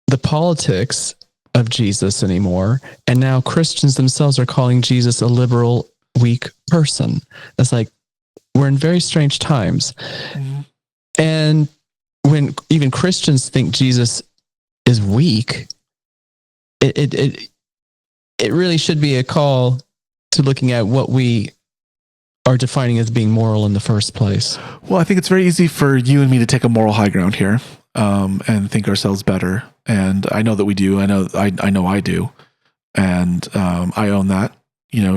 the politics of Jesus anymore. And now Christians themselves are calling Jesus a liberal, weak person. It's like, we're in very strange times. Mm-hmm. And when even Christians think Jesus is weak, it really should be a call to looking at what we are defining as being moral in the first place. Well, I think it's very easy for you and me to take a moral high ground here, and think ourselves better. And I know that we do. I know I do. And I own that.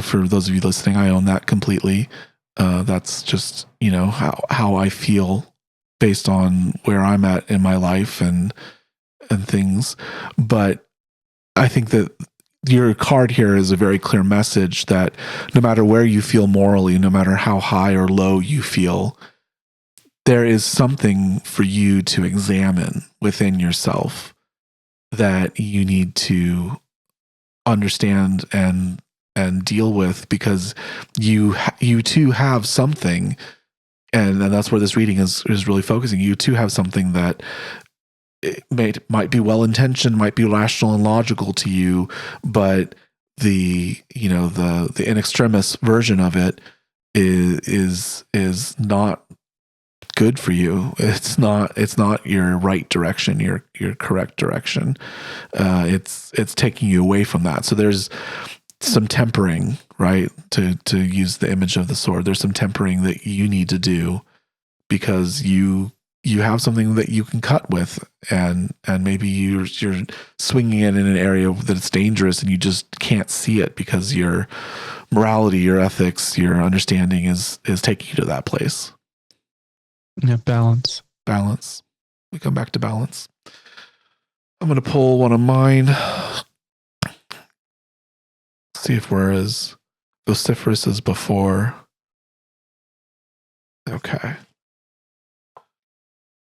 For those of you listening, I own that completely. That's just, how I feel based on where I'm at in my life and things. But I think that your card here is a very clear message that no matter where you feel morally, no matter how high or low you feel, there is something for you to examine within yourself that you need to understand and deal with, because you too have something, and that's where this reading is really focusing. You too have something that it might be well-intentioned, might be rational and logical to you, but the in extremis version of it is not good for you. It's not your right direction, your correct direction. It's taking you away from that. So there's some tempering, right? To use the image of the sword, there's some tempering that you need to do, because you have something that you can cut with, and maybe you're swinging it in an area that it's dangerous, and you just can't see it because your morality, your ethics, your understanding is taking you to that place. Yeah, balance. We come back to balance. I'm going to pull one of mine. See if we're as vociferous as before. Okay.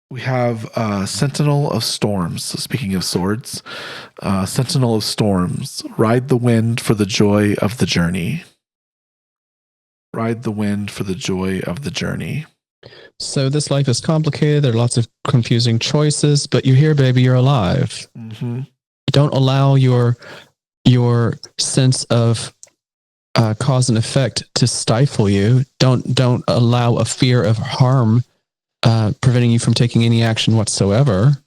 We have Sentinel of Storms. So speaking of swords, Sentinel of Storms. Ride the wind for the joy of the journey. Ride the wind for the joy of the journey. So this life is complicated. There are lots of confusing choices, but you're here, baby. You're alive. Mm-hmm. Don't allow your sense of cause and effect to stifle you. Don't allow a fear of harm preventing you from taking any action whatsoever.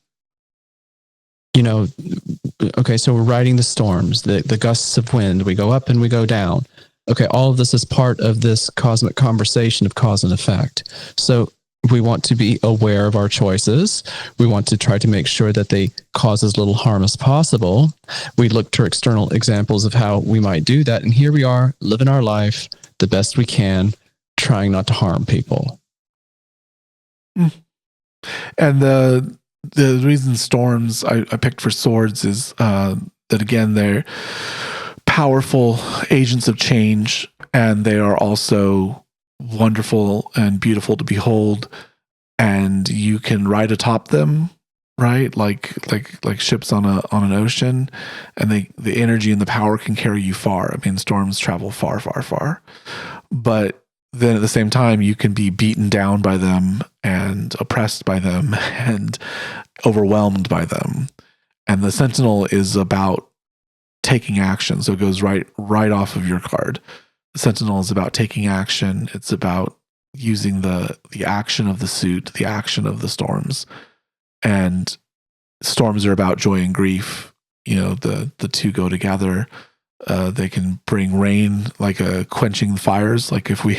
Okay, so we're riding the storms, the gusts of wind. We go up and we go down. Okay, all of this is part of this cosmic conversation of cause and effect. So we want to be aware of our choices. We want to try to make sure that they cause as little harm as possible. We look to external examples of how we might do that. And here we are, living our life the best we can, trying not to harm people. And the reason storms I picked for swords is that, again, they're powerful agents of change, and they are also wonderful and beautiful to behold, and you can ride atop them, right? Like ships on an ocean, and the energy and the power can carry you far. I mean, storms travel far, far, far. But then at the same time, you can be beaten down by them and oppressed by them and overwhelmed by them. And the Sentinel is about taking action. So it goes right off of your card. The Sentinel is about taking action. It's about using the action of the suit, the action of the storms. And storms are about joy and grief. The two go together. They can bring rain, like quenching the fires. Like if we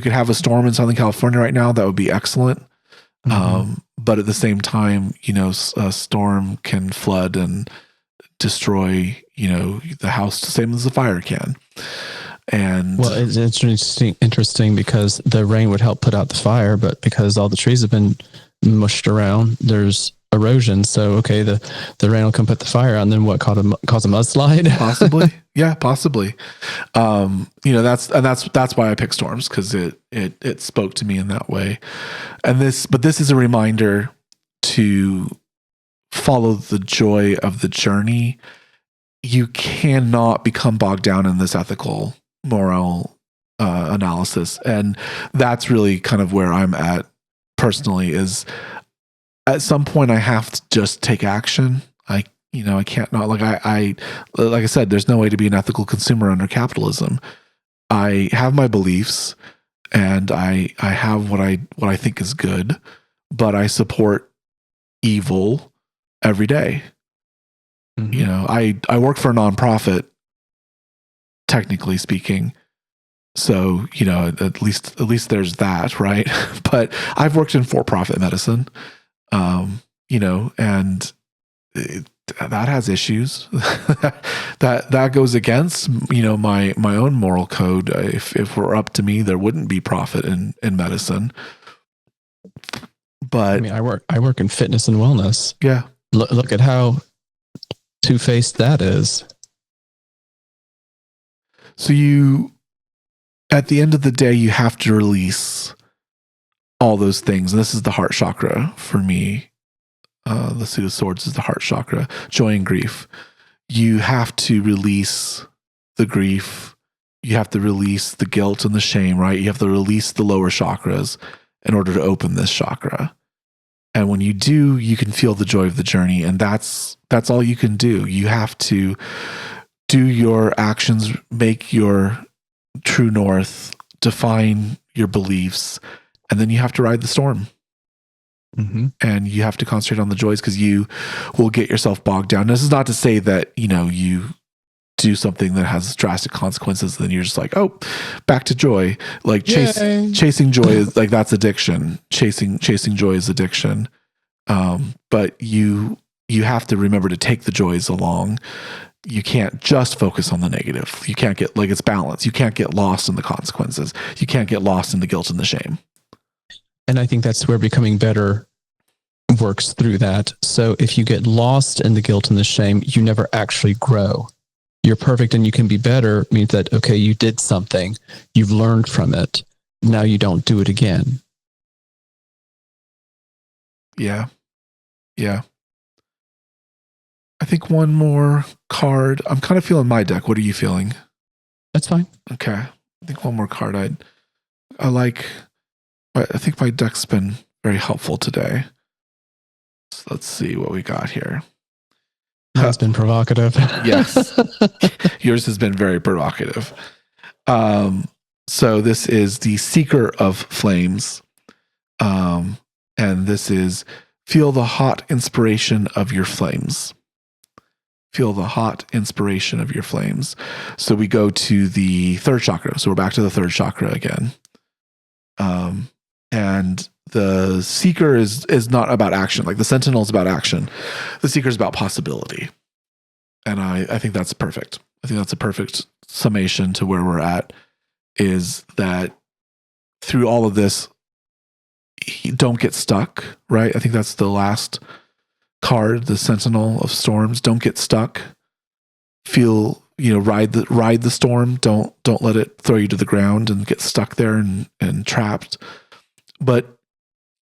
could have a storm in Southern California right now, that would be excellent. Mm-hmm. But at the same time, a storm can flood and destroy, the house the same as the fire can. And well, it's interesting because the rain would help put out the fire, but because all the trees have been mushed around, there's erosion. So okay, the rain will come put the fire out, and then what cause a mudslide? Possibly. Yeah, possibly. That's why I picked storms, because it spoke to me in that way. And this is a reminder to follow the joy of the journey. You cannot become bogged down in this ethical, moral analysis, and that's really kind of where I'm at personally. Is at some point I have to just take action. I can't not, like I said, there's no way to be an ethical consumer under capitalism. I have my beliefs, and I have what I think is good, but I support evil every day. Mhm. You know, I work for a nonprofit, technically speaking. So, you know, at least there's that, right? But I've worked in for-profit medicine, you know, and that has issues. that goes against, you know, my own moral code. If we're up to me, there wouldn't be profit in medicine. But I mean, I work in fitness and wellness. yeah, Look at how two-faced that is. so at the end of the day, you have to release all those things. And this is the heart chakra for me. The Suit of Swords is the heart chakra, joy and grief. You have to release the grief. You have to release the guilt and the shame, right? You have to release the lower chakras in order to open this chakra. And when you do, you can feel the joy of the journey. And that's all you can do. You have to do your actions, make your true north, define your beliefs, and then you have to ride the storm. Mm-hmm. And you have to concentrate on the joys, because you will get yourself bogged down. This is not to say that, you know, you do something that has drastic consequences, and then you're just like, oh, back to joy. Like chasing joy is like, that's addiction. Chasing joy is addiction. But you have to remember to take the joys along. You can't just focus on the negative. You can't get, like, it's balance. You can't get lost in the consequences. You can't get lost in the guilt and the shame. And I think that's where becoming better works through that. So if you get lost in the guilt and the shame, you never actually grow. You're perfect and you can be better means that, okay, you did something, you've learned from it. Now you don't do it again. Yeah. Yeah. I think one more card. I'm kind of feeling my deck. What are you feeling? That's fine. Okay. I think one more card. I like. I think my deck's been very helpful today. So let's see what we got here. That's been provocative. Yes. Yours has been very provocative. So this is the Seeker of Flames. And this is feel the hot inspiration of your flames. Feel the hot inspiration of your flames. So we go to the third chakra. So we're back to the third chakra again. And the Seeker is not about action. Like the Sentinel is about action. The Seeker is about possibility. And I think that's perfect. I think that's a perfect summation to where we're at, is that through all of this, don't get stuck, right? I think that's the last card, the Sentinel of Storms. Don't get stuck. Feel, you know, ride the storm. Don't let it throw you to the ground and get stuck there and trapped. But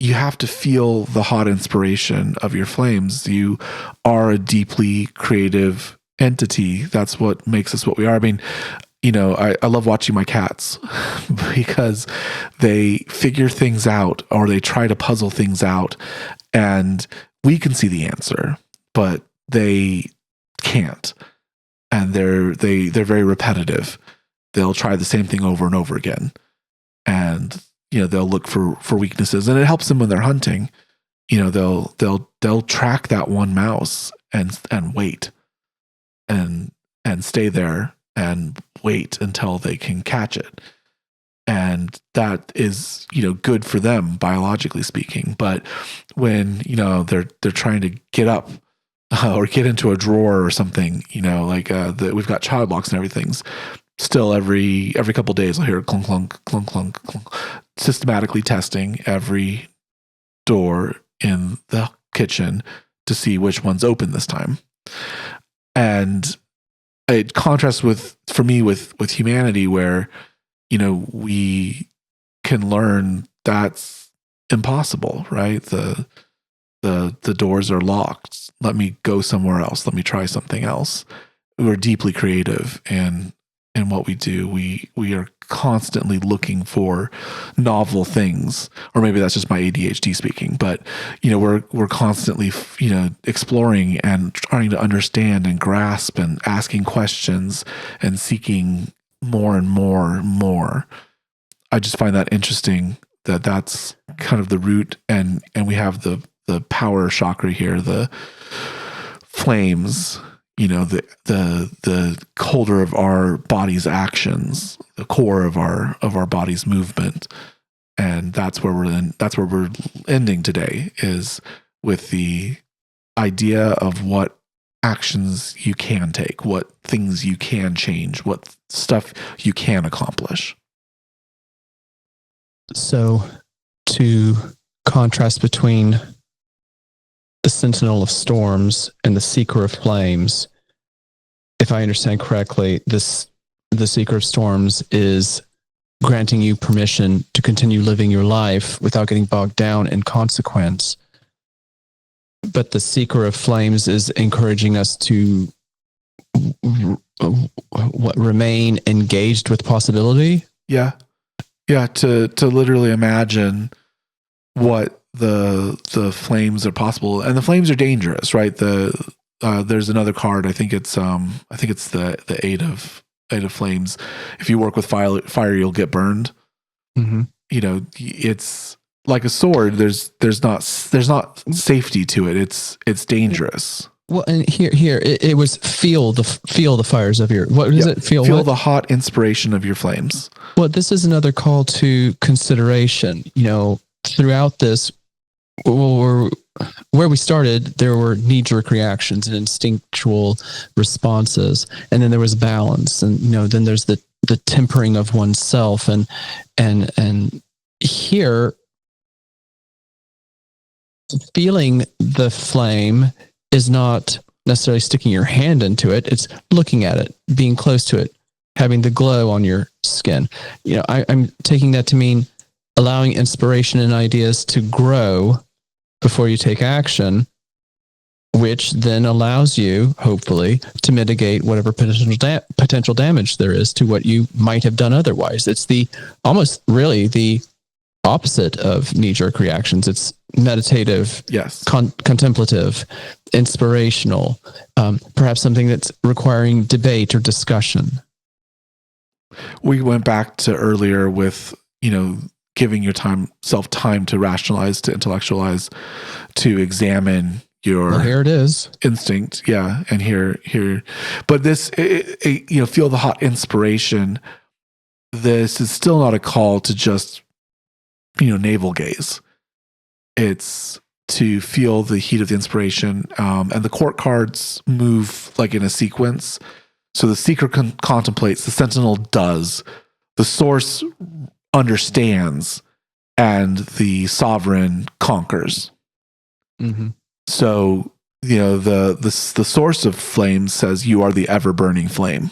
you have to feel the hot inspiration of your flames. You are a deeply creative entity. That's what makes us what we are. I mean, you know, I love watching my cats because they figure things out, or they try to puzzle things out, and we can see the answer, but they can't. And they're very repetitive. They'll try the same thing over and over again. And, you know, they'll look for weaknesses, and it helps them when they're hunting. You know, they'll track that one mouse and wait and stay there and wait until they can catch it. And that is, you know, good for them biologically speaking. But when, you know, they're trying to get up or get into a drawer or something, you know, like we've got child locks and everything's still every couple of days I'll hear clunk, clunk, clunk, clunk, clunk, systematically testing every door in the kitchen to see which one's open this time. And it contrasts for me with humanity, where, you know, we can learn that's impossible, right? The doors are locked. Let me go somewhere else. Let me try something else. We're deeply creative in what we do. We are constantly looking for novel things, or maybe that's just my ADHD speaking, but, you know, we're constantly, you know, exploring and trying to understand and grasp and asking questions and seeking more and more and more. I just find that interesting, that that's kind of the root, and we have the power chakra here, the flames, the holder of our body's actions, the core of our body's movement. And that's where we're ending today, is with the idea of what actions you can take, what things you can change, what stuff you can accomplish. So, to contrast between the Sentinel of Storms and the Seeker of Flames, if I understand correctly, the Seeker of Storms is granting you permission to continue living your life without getting bogged down in consequence. But the Seeker of Flames is encouraging us to remain engaged with possibility. Yeah. To literally imagine what the flames are possible, and the flames are dangerous, right? There's another card. I think it's the eight of flames. If you work with fire, you'll get burned. Mm-hmm. It's like a sword. There's not safety to it. It's dangerous. Well, and here it was feel the fires of your, what does it feel? Feel the hot inspiration of your flames. Well, this is another call to consideration. Throughout this, where we started, there were knee-jerk reactions and instinctual responses, and then there was balance, and then there's the tempering of oneself, and here, feeling the flame is not necessarily sticking your hand into it. It's looking at it, being close to it, having the glow on your skin. I'm taking that to mean allowing inspiration and ideas to grow before you take action, which then allows you, hopefully, to mitigate whatever potential damage there is to what you might have done otherwise. It's almost really the opposite of knee-jerk reactions. It's meditative, yes, contemplative, inspirational, perhaps something that's requiring debate or discussion. We went back to earlier with, giving yourself time to rationalize, to intellectualize, to examine your here it is. Instinct. Yeah. And here, but this, feel the hot inspiration. This is still not a call to just, navel gaze. It's to feel the heat of the inspiration. And the court cards move like in a sequence. So the seeker contemplates, the sentinel does, the source understands, and the sovereign conquers. Mm-hmm. So, the source of flames says you are the ever burning flame.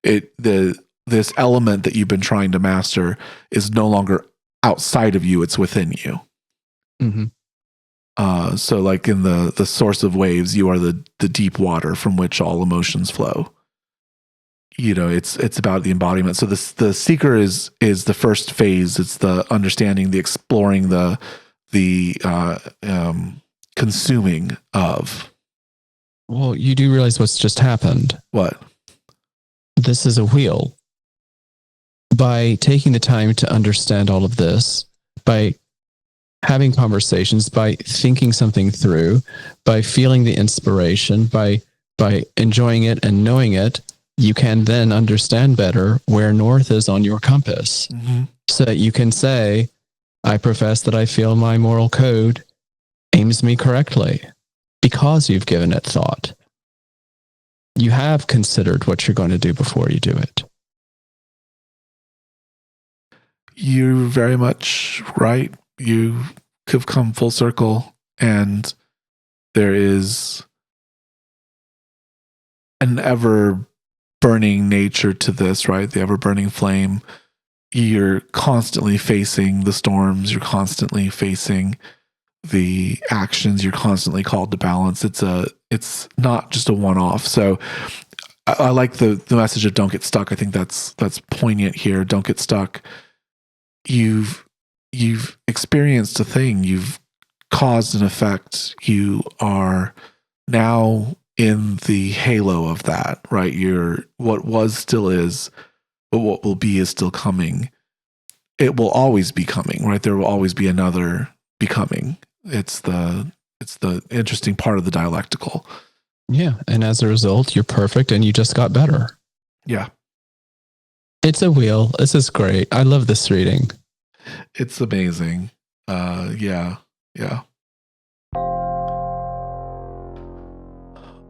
This element that you've been trying to master is no longer outside of you; it's within you. Mm-hmm. So like in the source of waves, you are the deep water from which all emotions flow. It's about the embodiment. So the seeker is the first phase. It's the understanding, the exploring, the consuming of. Well, you do realize what's just happened. What? This is a wheel. By taking the time to understand all of this, by having conversations, by thinking something through, by feeling the inspiration, by enjoying it and knowing it, you can then understand better where north is on your compass. Mm-hmm. So that you can say, I profess that I feel my moral code aims me correctly, because you've given it thought. You have considered what you're going to do before you do it. You're very much right. You have come full circle, and there is an ever burning nature to this, right? The ever burning flame. You're constantly facing the storms. You're constantly facing the actions. You're constantly called to balance. It's not just a one-off. So I like the message of don't get stuck. I think that's poignant here. Don't get stuck. You've experienced a thing. You've caused an effect. You are now in the halo of that, right? What was still is, but what will be is still coming. It will always be coming, right? There will always be another becoming. It's the It's the interesting part of the dialectical. Yeah. And as a result, you're perfect and you just got better. Yeah. It's a wheel. This is great. I love this reading. It's amazing. Yeah.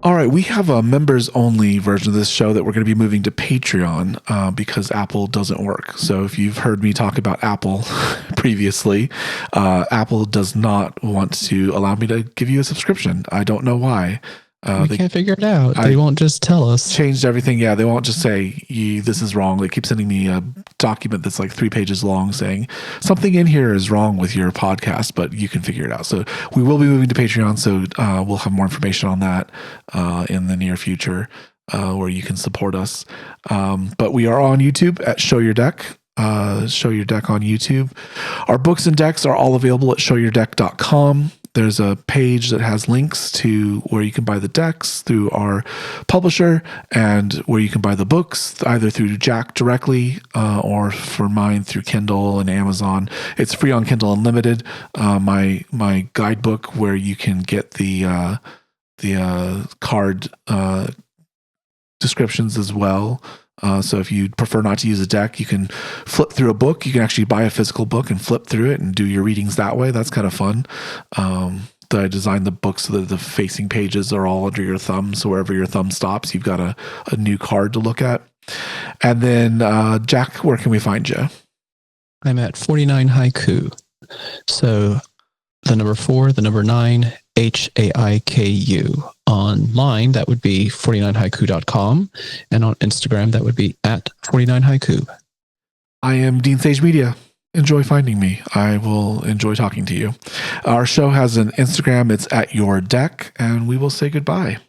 All right, we have a members-only version of this show that we're going to be moving to Patreon because Apple doesn't work. So if you've heard me talk about Apple previously, Apple does not want to allow me to give you a subscription. I don't know why. We can't figure it out. They won't just tell us. Changed everything. Yeah, they won't just say, this is wrong. They keep sending me a document that's like 3 pages long saying something in here is wrong with your podcast, but you can figure it out. So we will be moving to Patreon. So we'll have more information on that in the near future where you can support us. But we are on YouTube at Show Your Deck. Show Your Deck on YouTube. Our books and decks are all available at showyourdeck.com. There's a page that has links to where you can buy the decks through our publisher and where you can buy the books either through Jack directly or for mine through Kindle and Amazon. It's free on Kindle Unlimited. My guidebook where you can get the card descriptions as well. So if you prefer not to use a deck, you can flip through a book. You can actually buy a physical book and flip through it and do your readings that way. That's kind of fun. I designed the book so that the facing pages are all under your thumb. So wherever your thumb stops, you've got a new card to look at. And then, Jack, where can we find you? I'm at 49 Haiku. So the number 4, the number 9, HAIKU. Online, that would be 49haiku.com. And on Instagram, that would be at 49haiku. I am Dean Sage Media. Enjoy finding me. I will enjoy talking to you. Our show has an Instagram. It's at Your Deck, and we will say goodbye.